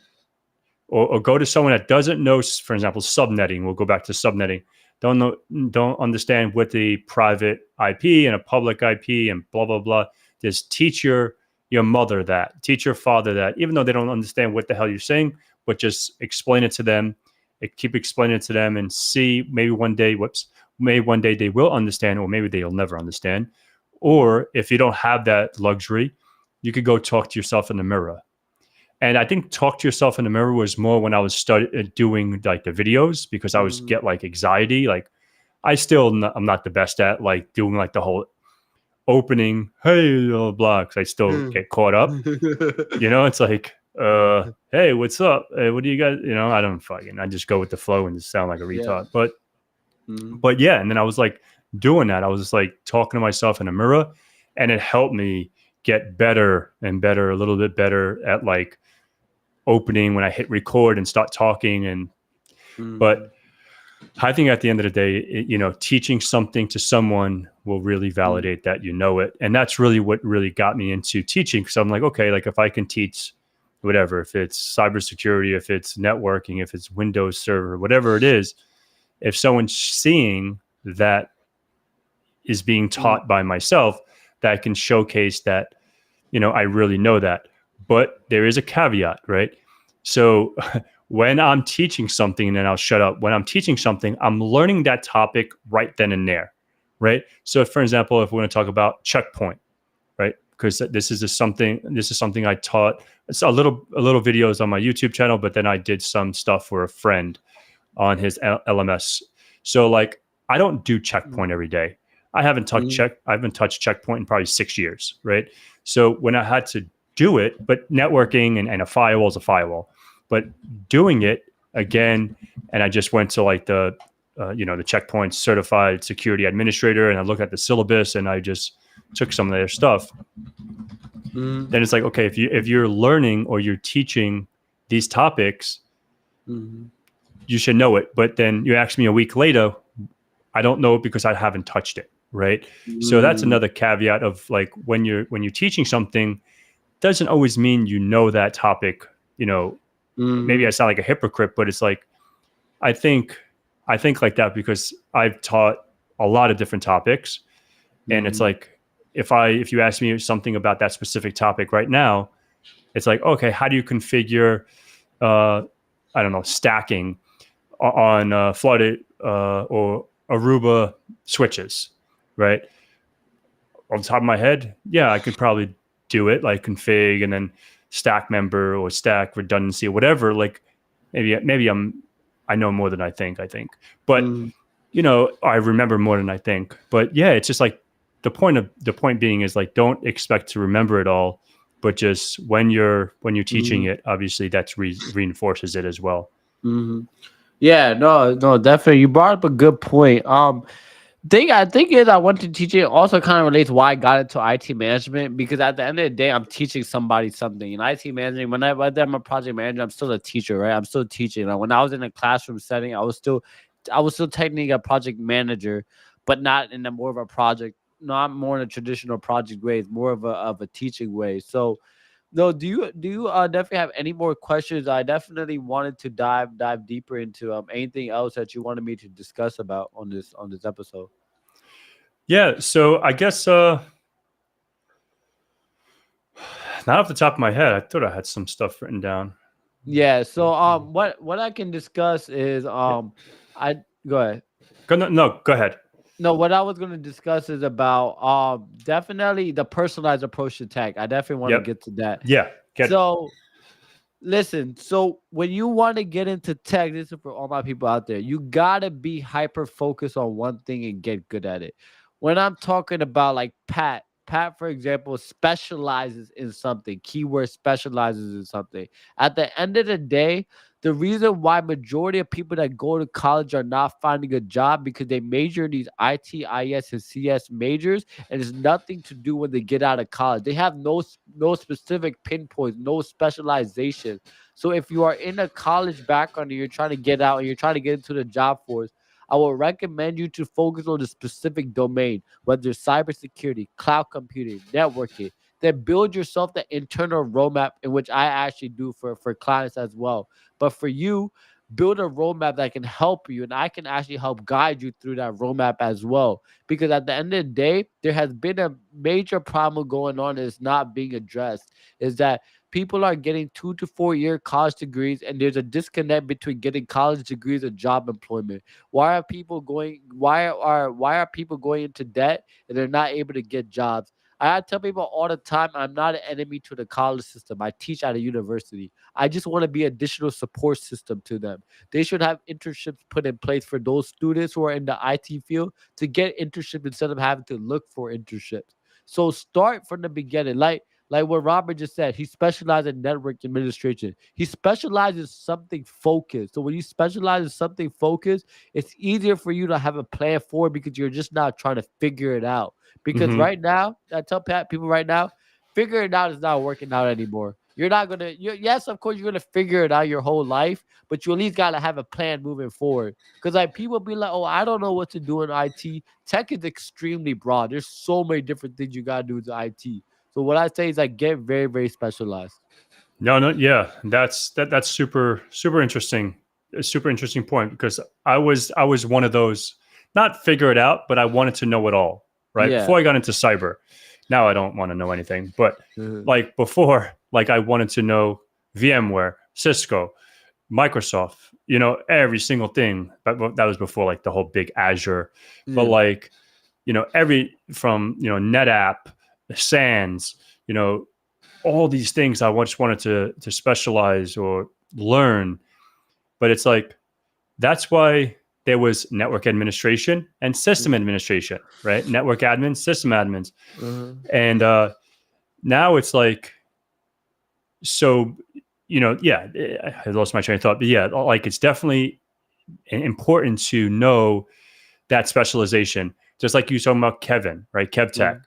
or go to someone that doesn't know, for example, subnetting. We'll go back to subnetting. Don't understand what the private IP and a public IP and blah blah blah. Just teach your mother that, teach your father that, even though they don't understand what the hell you're saying, but just explain it to them. Keep explaining it to them, and see maybe one day they will understand, or maybe they'll never understand. Or if you don't have that luxury, you could go talk to yourself in the mirror. And I think talk to yourself in the mirror was more when I was doing like the videos, because I was get like anxiety. Like I'm not the best at like doing like the whole opening, hey, blah, blah, because I still get caught up. It's like, hey, what's up? Hey, what do you guys, I just go with the flow and just sound like a retard. But yeah, and then I was like doing that. I was just like talking to myself in a mirror, and it helped me get better and better, a little bit better at like opening when I hit record and start talking. And but I think at the end of the day, teaching something to someone will really validate that you know it. And that's really what really got me into teaching, because I'm like, okay, like if I can teach whatever, if it's cybersecurity, if it's networking, if it's Windows Server, whatever it is, if someone's seeing that is being taught by myself, that can showcase that, I really know that. But there is a caveat, right? So when I'm teaching something, and then I'll shut up, when I'm teaching something, I'm learning that topic right then and there, right? So for example, if we're going to talk about checkpoint, right? Because this is something I taught. It's a little videos on my YouTube channel, but then I did some stuff for a friend on his LMS. So like, I don't do checkpoint every day. I haven't touched checkpoint in probably 6 years, right? So when I had to do it, but networking and a firewall is a firewall, but doing it again, and I just went to like the checkpoint certified security administrator, and I looked at the syllabus, and I just took some of their stuff. Then it's like, okay, if you're learning or you're teaching these topics, you should know it. But then you ask me a week later, I don't know it because I haven't touched it, right? So that's another caveat of like, when you're teaching something, doesn't always mean you know that topic. Maybe I sound like a hypocrite, but it's like, I think like that because I've taught a lot of different topics, and it's like, if you ask me something about that specific topic right now, it's like, okay, how do you configure, I don't know, stacking on flooded or Aruba switches, right? On the top of my head, yeah, I could probably do it, like config and then stack member or stack redundancy or whatever. Like maybe I know more than I think, but I remember more than I think. But yeah, it's just like the point being is like, don't expect to remember it all, but just when you're teaching it, obviously that's reinforces it as well.
Yeah, no, definitely. You brought up a good point. I think is I went to teaching also kind of relates why I got into IT management, because at the end of the day, I'm teaching somebody something. In IT management, whether I'm a project manager, I'm still a teacher, right? I'm still teaching. Like when I was in a classroom setting, I was still technically a project manager, but not in a more of a project, not more in a traditional project way. It's more of a teaching way. So no, do you definitely have any more questions? I definitely wanted to dive deeper into anything else that you wanted me to discuss about on this episode.
Yeah. So I guess not off the top of my head. I thought I had some stuff written down.
Yeah. So what I can discuss is
Yeah.
I go ahead.
No, go ahead.
No, what I was going to discuss is about definitely the personalized approach to tech. I definitely want to
Yep.
get to that.
Yeah. Get.
So listen, so when you want to get into tech, this is for all my people out there, you gotta be hyper focused on one thing and get good at it. When I'm talking about like Pat, for example, specializes in something, keyword specializes in something. At the end of the day, the reason why majority of people that go to college are not finding a job because they major in these IT, IS, and CS majors, and it's nothing to do when they get out of college. They have no specific pinpoints, no specialization. So if you are in a college background and you're trying to get out and you're trying to get into the job force, I will recommend you to focus on the specific domain, whether it's cybersecurity, cloud computing, networking. Then build yourself the internal roadmap, in which I actually do for clients as well. But for you, build a roadmap that can help you, and I can actually help guide you through that roadmap as well. Because at the end of the day, there has been a major problem going on that's not being addressed. Is that people are getting 2 to 4 year college degrees, and there's a disconnect between getting college degrees and job employment. Why are people going into debt and they're not able to get jobs? I tell people all the time, I'm not an enemy to the college system. I teach at a university. I just want to be additional support system to them. They should have internships put in place for those students who are in the IT field to get internships instead of having to look for internships. So start from the beginning. Like what Robert just said, he specialized in network administration. He specializes something focused. So when you specialize in something focused, it's easier for you to have a plan for it because you're just not trying to figure it out. Because
Mm-hmm.
right now, I tell people right now, figuring it out is not working out anymore. You're not gonna. Yes, of course, you're gonna figure it out your whole life, but you at least gotta have a plan moving forward. Because like people be like, "Oh, I don't know what to do in IT." Tech is extremely broad. There's so many different things you gotta do to IT. So what I say is like get very, very specialized.
No, no, yeah, that's super interesting, a super interesting point because I was one of those not figure it out, but I wanted to know it all right
Yeah.
before I got into cyber. Now I don't want to know anything, but
Mhm.
like before, like I wanted to know VMware, Cisco, Microsoft, every single thing. But that was before like the whole big Azure, but
Yeah.
like every from NetApp, SANS, you know all these things I just wanted to specialize or learn. But it's like that's why there was network administration and system
Mhm.
administration, right? Network admins, system admins,
Mhm.
and now it's like so. Yeah, I lost my train of thought, but yeah, like it's definitely important to know that specialization. Just like you talking about Kevin, right? KevTech,
Mhm.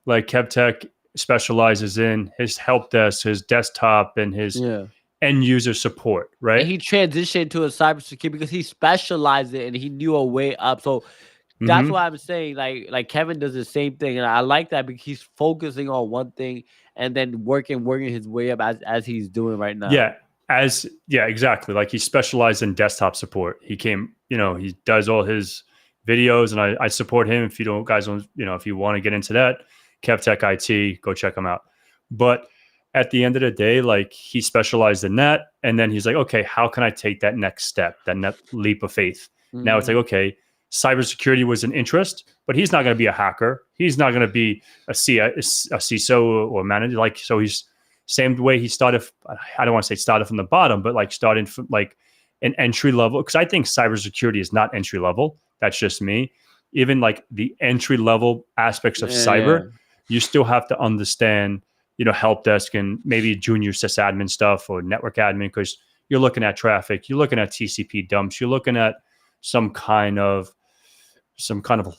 like KevTech specializes in his help desk, his desktop, and his
Yeah.
end user support,
And
right?
he transitioned to a cybersecurity because he specialized it and he knew a way up. So that's
Mm-hmm.
why I'm saying like Kevin does the same thing, and I like that because he's focusing on one thing and then working his way up as he's doing right now.
Yeah, exactly. Like he specialized in desktop support. He came, he does all his videos, and I support him. If you don't guys don't, if you want to get into that, KevTech IT, go check him out. But at the end of the day, like he specialized in that, and then he's like, okay, how can I take that next step, that leap of faith? Now it's like,
Mhm.
okay, cybersecurity was an interest, but he's not going to be a hacker. He's not going to be a CISO or manager. Like, so he's same way he started. I don't want to say started from the bottom, but like starting from like an entry level. Because I think cybersecurity is not entry level. That's just me. Even like the entry level aspects of
Yeah.
cyber, you still have to understand, help desk and maybe junior sysadmin stuff or network admin because you're looking at traffic, you're looking at TCP dumps, you're looking at some kind of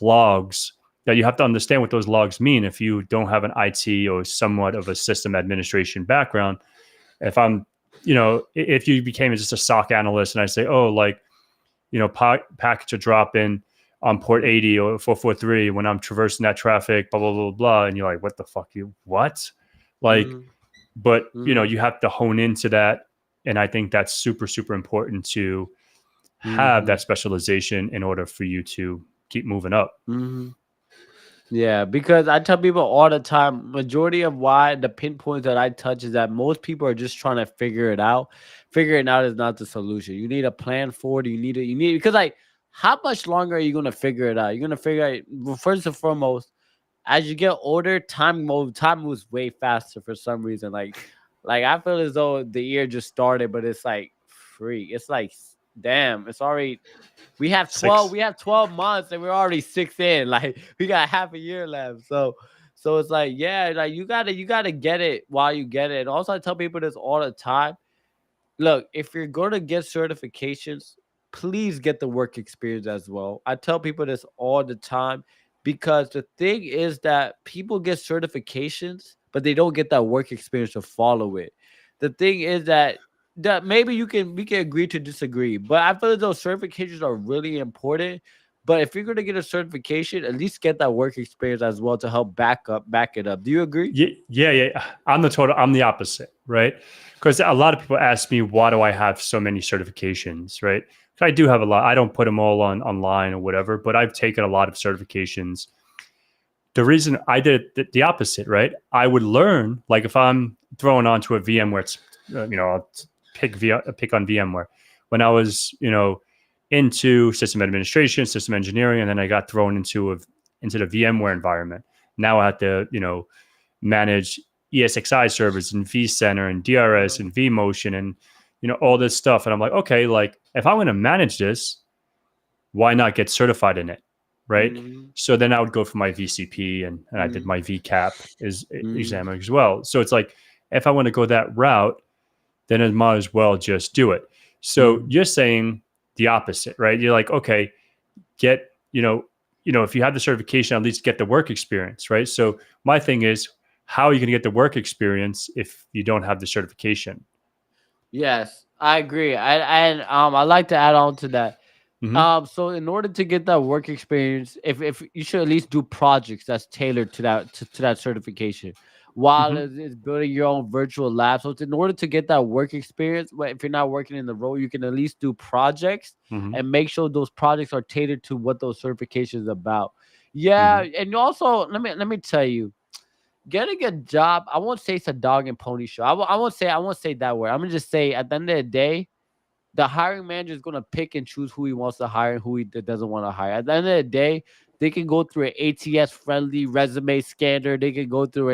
logs that you have to understand what those logs mean if you don't have an IT or somewhat of a system administration background. If I'm, if you became just a SOC analyst and I say, oh, like, packets are dropping on port 80 or 443 when I'm traversing that traffic, blah, blah, blah, blah. And you're like, what the fuck? What? Like,
Mhm.
but,
Mhm.
you have to hone into that. And I think that's super, super important to have that
Mhm.
specialization in order for you to keep moving up.
Mhm. Yeah, because I tell people all the time, majority of why the pinpoints that I touch is that most people are just trying to figure it out. Figuring it out is not the solution. You need a plan for it. You need because like how much longer are you gonna figure it out? You're gonna figure out well, first and foremost, as you get older, time moves way faster for some reason. Like I feel as though the year just started, but it's like free. It's like damn, it's already
Six.
we have 12 months and we're already six in. Like we got half a year left. So it's like, yeah, like you gotta get it while you get it. And also I tell people this all the time. Look, if you're gonna get certifications, please get the work experience as well. I tell people this all the time because the thing is that people get certifications, but they don't get that work experience to follow it. The thing is that maybe we can agree to disagree, but I feel as though certifications are really important. But if you're gonna get a certification, at least get that work experience as well to help back it up. Do you agree?
Yeah, yeah, yeah. I'm the opposite, right? Because a lot of people ask me, why do I have so many certifications, right? I do have a lot. I don't put them all on online or whatever, but I've taken a lot of certifications. The reason I did it the opposite, right? I would learn, like if I'm throwing onto a VMware, it's, I'll pick on VMware. When I was, into system administration, system engineering, and then I got thrown into the VMware environment. Now I have to, manage ESXi servers and vCenter and DRS and vMotion and all this stuff. And I'm like, okay, like if I'm going to manage this, why not get certified in it, right?
Mm-hmm.
So then I would go for my VCP and I did my VCAP
Mm-hmm.
exam as well. So it's like if I want to go that route, then I might as well just do it. So you're saying the opposite, right? You're like, okay, get if you have the certification, at least get the work experience, right? So my thing is, how are you going to get the work experience if you don't have the certification?
Yes, I agree. I like to add on to that.
Mm-hmm.
So in order to get that work experience, if you should at least do projects that's tailored to to that certification, while
Mm-hmm.
it's building your own virtual lab. So it's in order to get that work experience, but if you're not working in the role, you can at least do projects
Mm-hmm.
and make sure those projects are tailored to what those certifications about. Yeah,
Mm-hmm.
and also let me tell you, getting a job, I won't say it's a dog and pony show. I won't say that word. I'm gonna just say at the end of the day, the hiring manager is gonna pick and choose who he wants to hire and who he doesn't want to hire. At the end of the day, they can go through an ATS friendly resume scanner. They can go through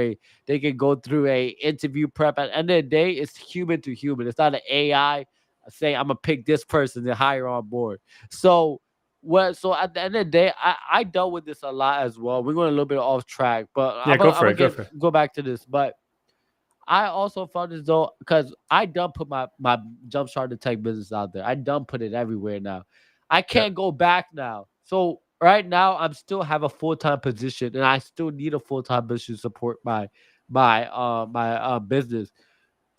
a interview prep. At the end of the day, it's human to human. It's not an AI saying I'm gonna pick this person to hire on board. So so at the end of the day, I dealt with this a lot as well. We're going a little bit off track, but
Yeah, go
I'm
for
gonna
it. Go for it.
go back to this. But I also felt as though because I done put my jump start to tech business out there. I done put it everywhere now. I
Yep.
can't go back now. So right now I'm still have a full-time position and I still need a full-time position to support my business.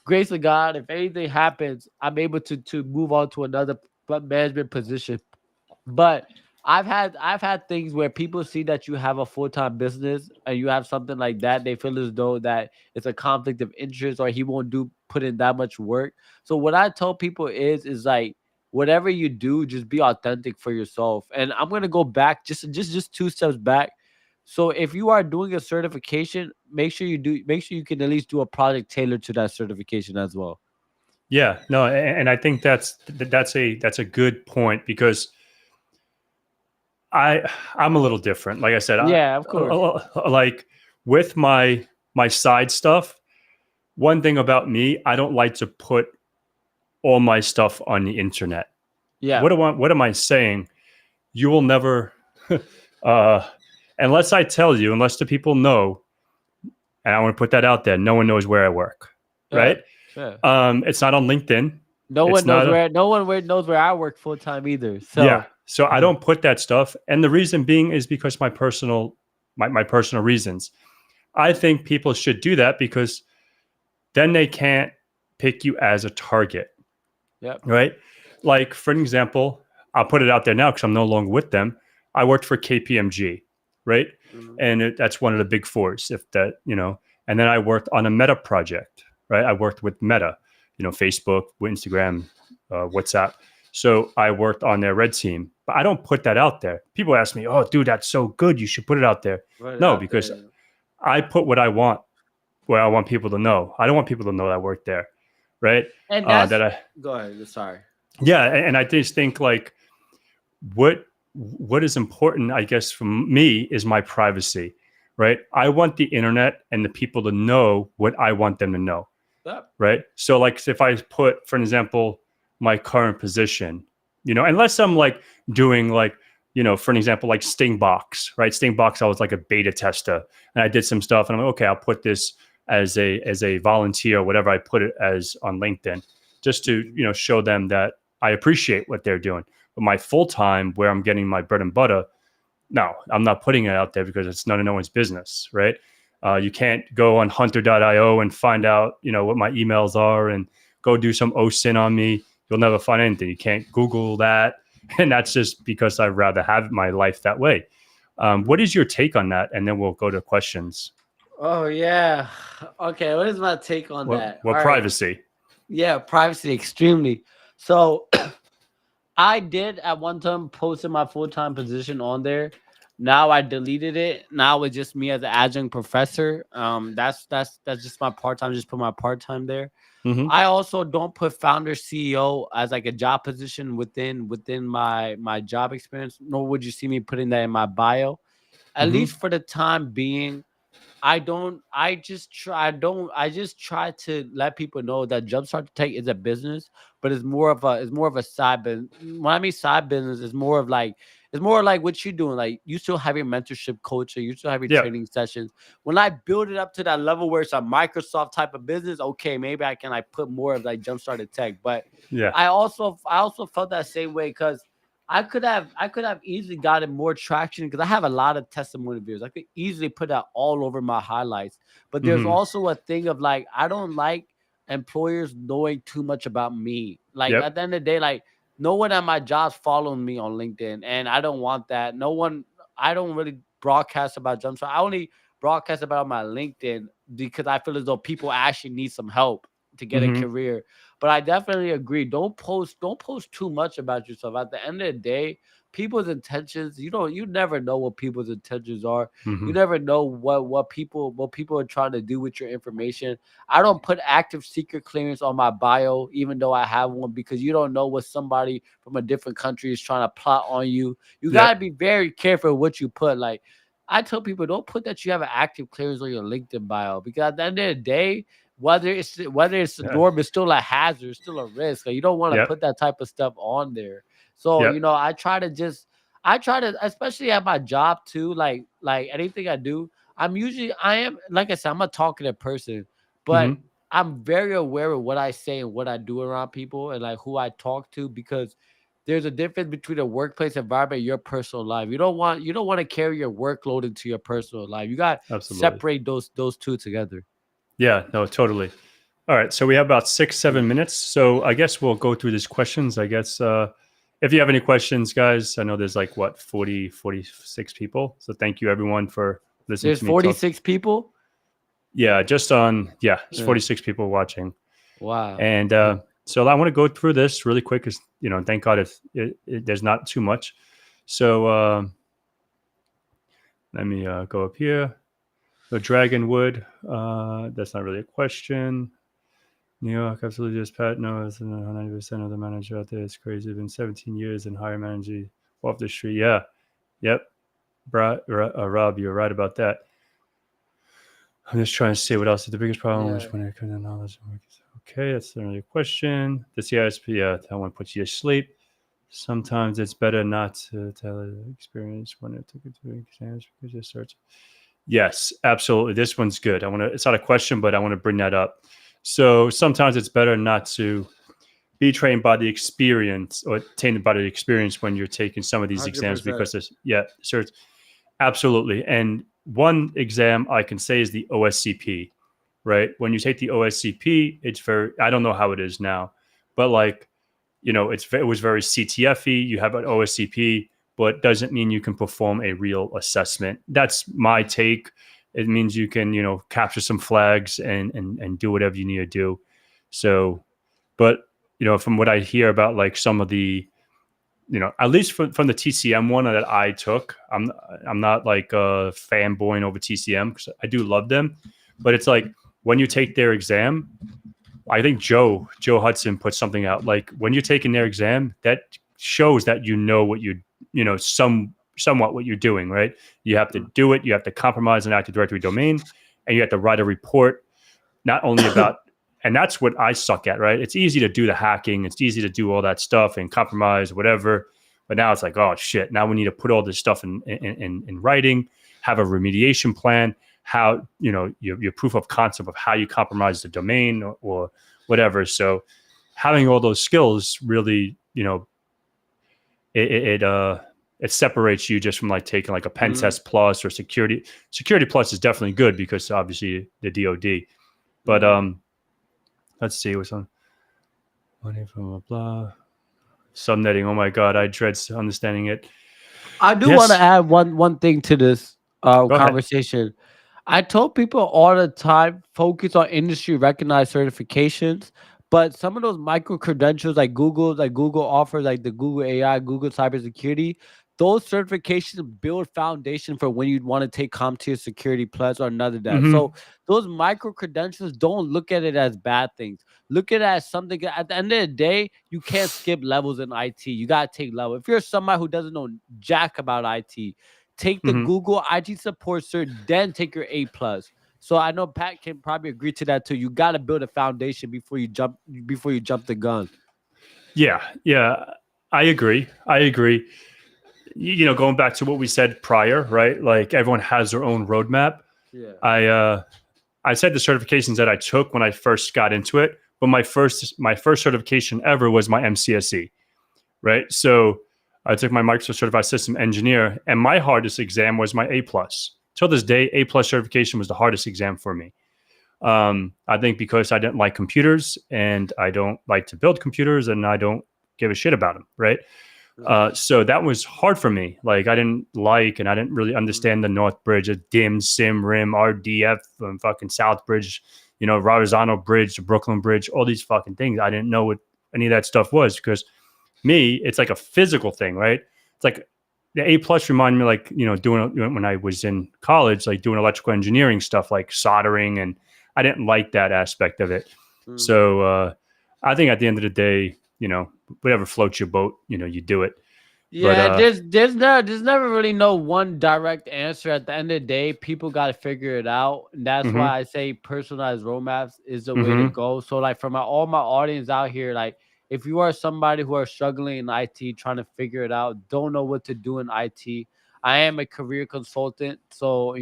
Grace of God, if anything happens, I'm able to move on to another management position. But I've had things where people see that you have a full time business and you have something like that, they feel as though that it's a conflict of interest or he won't do put in that much work. So what I tell people is like whatever you do, just be authentic for yourself. And I'm gonna go back just two steps back. So if you are doing a certification, make sure you can at least do a project tailored to that certification as well.
Yeah. No, and I think that's a good point because I'm a little different. Like I said,
Yeah, of course.
like with my side stuff. One thing about me, I don't like to put all my stuff on the internet.
Yeah.
What am I saying? You will never, uh, unless I tell you, unless the people know, and I want to put that out there. No one knows where I work,
Yeah.
right?
Yeah.
It's not on LinkedIn.
No
It's
one knows
not.
where knows where I work full time either.
Yeah.
So
So I don't put that stuff, and the reason being is because my personal reasons. I think people should do that because then they can't pick you as a target,
yep.
right? Like for an example, I'll put it out there now because I'm no longer with them. I worked for KPMG, right?
Mhm.
And that's one of the big fours, if that, and then I worked on a Meta project, right? I worked with Meta, Facebook, Instagram, WhatsApp. So I worked on their red team. but I don't put that out there. People ask me, "Oh, dude, that's so good. You should put it out there."
Put it
No,
out
because
there.
I put what I want where I want people to know. I don't want people to know that I work there, right?
And that's
That I
go ahead. Sorry.
Yeah, and I just think like what what is important, I guess, for me is my privacy, right? I want the internet and the people to know what I want them to know,
Yep.
right? So like if I put, for an example, my current position, unless I'm like doing like, for an example, like Stingbox, right? Stingbox, I was like a beta tester and I did some stuff and I'm like, okay, I'll put this as a volunteer, whatever I put it as on LinkedIn, just to, show them that I appreciate what they're doing. But my full time, where I'm getting my bread and butter, no, I'm not putting it out there because it's none of no one's business, right? You can't go on hunter.io and find out, what my emails are and go do some OSINT on me. You'll never find anything. You can't Google that. And that's just because I'd rather have my life that way. What is your take on that? And then we'll go to questions.
Oh yeah. Okay. What is my take on that?
What
All right.
privacy?
Yeah, privacy extremely. So I did at one time posted my full time position on there. Now I deleted it. Now it's just me as an adjunct professor. That's just my part time. Just put my part time there.
Mm-hmm.
I also don't put founder CEO as like a job position within my job experience. Nor would you see me putting that in my bio. At
Mm-hmm.
least for the time being, I don't. I just try. I don't. I just try to let people know that Jumpstart Tech is a business, but it's more of a side business. When I mean side business, it's more like what you're doing. Like you still have your mentorship culture, you still have your
Yeah.
training sessions. When I build it up to that level where it's a Microsoft type of business, okay, maybe I can like put more of like Jumpstart Tech. But
Yeah.
I also felt that same way because I could have easily gotten more traction because I have a lot of testimony videos. I could easily put that all over my highlights. But there's
Mm-hmm.
also a thing of like I don't like employers knowing too much about me. Like
Yep.
at the end of the day, like no one at my job's following me on LinkedIn, and I don't want that. No one. I don't really broadcast about Jumpstart. I only broadcast about my LinkedIn because I feel as though people actually need some help to get a
Mm-hmm.
career. But I definitely agree. Don't post too much about yourself. At the end of the day, people's intentions, you never know what people's intentions are. You
Mm-hmm.
never know what people are trying to do with your information. I don't put active secret clearance on my bio, even though I have one, because you don't know what somebody from a different country is trying to plot on you. You
Yep.
gotta be very careful what you put. Like I tell people, don't put that you have an active clearance on your LinkedIn bio because at the end of the day, whether it's the
Yeah.
norm, it's still a hazard, it's still a risk. Like, you don't want to
Yep.
put that type of stuff on there. So,
Yep.
I try to, especially at my job too, like anything I do, I am like I said, I'm a talkative person, but
Mm-hmm.
I'm very aware of what I say and what I do around people and like who I talk to because there's a difference between a workplace environment and your personal life. You don't want to carry your workload into your personal life. You got to
Absolutely.
separate those two together.
Yeah. No. Totally. All right. So we have about 6, 7 minutes. So I guess we'll go through these questions. I guess if you have any questions, guys, I know there's like what 46 people. So thank you everyone for listening
There's
to me talk.
46 people.
Yeah. It's
Yeah.
46 people watching.
Wow.
And so I want to go through this really quick because, thank God there's not too much. So let me go up here. So Dragonwood, that's not really a question. New York, absolutely. Just Pat knows 90% of the manager out there is crazy. Been 17 years and hire manager off the street. Yeah. Yep. Rob, you're right about that. I'm just trying to see what else is the biggest problem
Yeah.
was when it comes to knowledge. Okay, that's not really a question. The CISP, yeah, that one puts you to sleep. Sometimes it's better not to tell the experience when it took it to exams because you start. Yes, absolutely. This one's good. It's not a question, but I want to bring that up. So sometimes it's better not to be trained by the experience or tainted by the experience when you're taking some of these exams
100%.
because absolutely. And one exam I can say is the OSCP, right? When you take the OSCP, I don't know how it is now, but like, it was very CTFE. You have an OSCP, but doesn't mean you can perform a real assessment. That's my take. It means you can, capture some flags and do whatever you need to do. So, but from what I hear about like some of the at least from the TCM one that I took, I'm not like fanboying over TCM because I do love them, but it's like when you take their exam, I think Joe Hudson put something out like when you're taking their exam, that shows that what somewhat what you're doing, right? You have to do it, you have to compromise an Active Directory domain, and you have to write a report not only about, and that's what I suck at, right? It's easy to do the hacking, it's easy to do all that stuff and compromise whatever, but now it's like, oh shit, now we need to put all this stuff in writing, have a remediation plan, how your proof of concept of how you compromise the domain or whatever. So having all those skills really, it separates you just from like taking like a pen test plus or security plus is definitely good because obviously the DoD. But let's see what's on money from blah subnetting. Oh my god, I dread understanding it.
I do want to add one thing to this conversation.
Ahead.
I told people all the time, focus on industry recognized certifications, but some of those micro credentials like Google offers, like the Google AI, Google Cybersecurity, those certifications build foundation for when you want to take CompTIA Security Plus or another that.
Mm-hmm.
So those micro credentials, don't look at it as bad things. Look at it as something. At the end of the day, you can't skip levels in IT. You gotta take level. If you're somebody who doesn't know jack about IT, take the Google IT support cert, then take your A plus. So I know Pat can probably agree to that too. You got to build a foundation before you jump the gun.
Yeah, I agree. Going back to what we said prior, right? Like everyone has their own roadmap.
Yeah.
I said the certifications that I took when I first got into it, but my first certification ever was my MCSE, right? So I took my Microsoft Certified System Engineer, and my hardest exam was my A plus. Till this day, A plus certification was the hardest exam for me. I think because I didn't like computers, and I don't like to build computers, and I don't give a shit about them, right? So that was hard for me. Like I didn't really understand the North Bridge, DIM, SIM, RIM, RDF, and fucking South Bridge, Verrazano Bridge, the Brooklyn Bridge, all these fucking things. I didn't know what any of that stuff was because it's like a physical thing, right? It's like the A plus reminded me like, doing when I was in college, like doing electrical engineering stuff like soldering, and I didn't like that aspect of it. So I think at the end of the day, whatever floats your boat, you do it.
Yeah, but, there's never really no one direct answer. At the end of the day, people got to figure it out, and that's why I say personalized roadmaps is the way to go. So, like for all my audience out here, like if you are somebody who are struggling in IT, trying to figure it out, don't know what to do in IT. I am a career consultant, so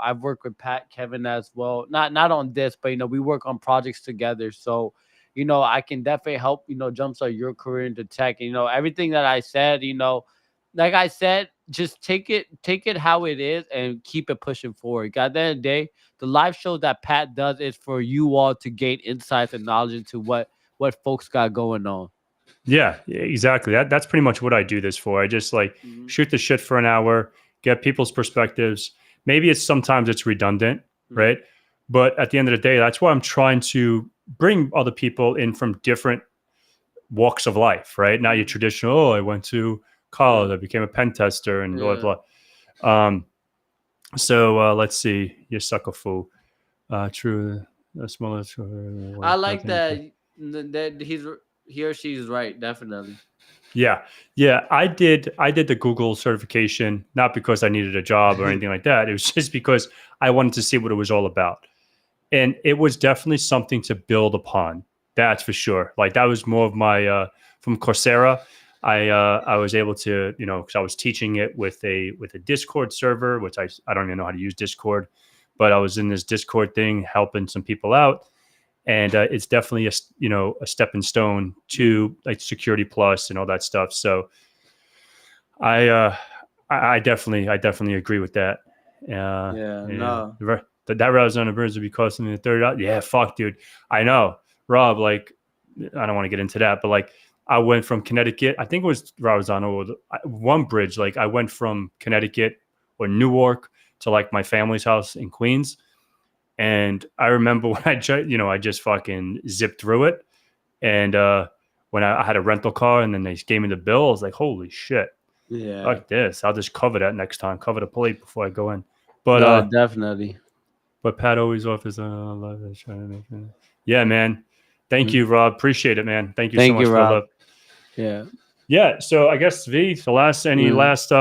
I've worked with Pat, Kevin as well. Not on this, but we work on projects together. So I can definitely help, jumpstart your career into tech. And, everything that I said, like I said, just take it how it is and keep it pushing forward. At the end of the day, the live show that Pat does is for you all to gain insights and knowledge into what folks got going on.
Yeah, exactly. That's pretty much what I do this for. I just like shoot the shit for an hour, get people's perspectives. Maybe sometimes it's redundant, right? But at the end of the day, that's why I'm trying to bring other people in from different walks of life, right? Not your traditional, I went to college, I became a pen tester and blah, blah. So let's see. You suck a fool. True.
I like that he or she is right, definitely.
Yeah. I did the Google certification, not because I needed a job or anything like that. It was just because I wanted to see what it was all about. And it was definitely something to build upon. That's for sure. Like that was more of my from Coursera. I was able to, because I was teaching it with a Discord server, which I don't even know how to use Discord, but I was in this Discord thing helping some people out, and it's definitely a stepping stone to like Security Plus and all that stuff. So I definitely agree with that.
No.
That Arizona Burns would be costing me $30. Yeah, fuck, dude. I know, Rob. Like, I don't want to get into that, but like, I went from Connecticut. I think it was Arizona or one bridge. Like, I went from Connecticut or Newark to like my family's house in Queens, and I remember when I just fucking zipped through it, and when I had a rental car and then they gave me the bill. I was like, holy shit,
Yeah.
fuck this. I'll just cover that next time. Cover the plate before I go in.
No,
But
definitely.
Pat always offers yeah, man. Thank you, Rob. Appreciate it, man. Thank you so
Thank
much
you,
for the
Rob.
love.
Yeah.
Yeah. So I guess V, the last any last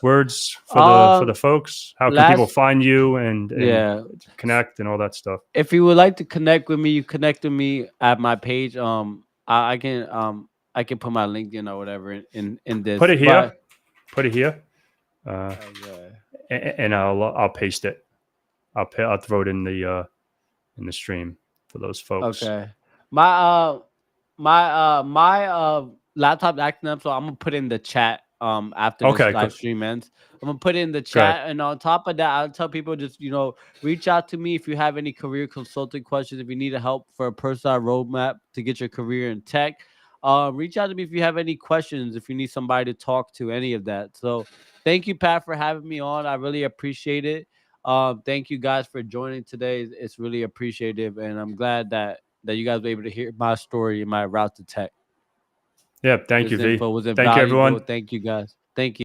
words for the folks? How can people
Last,
find you and
yeah.
connect and all that stuff?
If you would like to connect with me, you connect with me at my page. I can put my LinkedIn or whatever in
Put
this.
it here.
But
Put it here.
okay.
And I'll paste it. I'll throw it in the stream for those folks.
Okay. My my laptop acting up, so I'm gonna put in the chat after this
Okay,
live
good.
stream ends. I'm gonna put it in the
Good.
chat, and on top of that, I'll tell people just reach out to me if you have any career consulting questions. If you need help for a personal roadmap to get your career in tech, reach out to me if you have any questions. If you need somebody to talk to, any of that. So thank you, Pat, for having me on. I really appreciate it. Thank you guys for joining today. It's really appreciative, and I'm glad that you guys were able to hear my story and my route to tech.
Yeah. Thank you,
This
V.
info was
Thank you,
invaluable.
everyone.
Thank you guys. Thank you.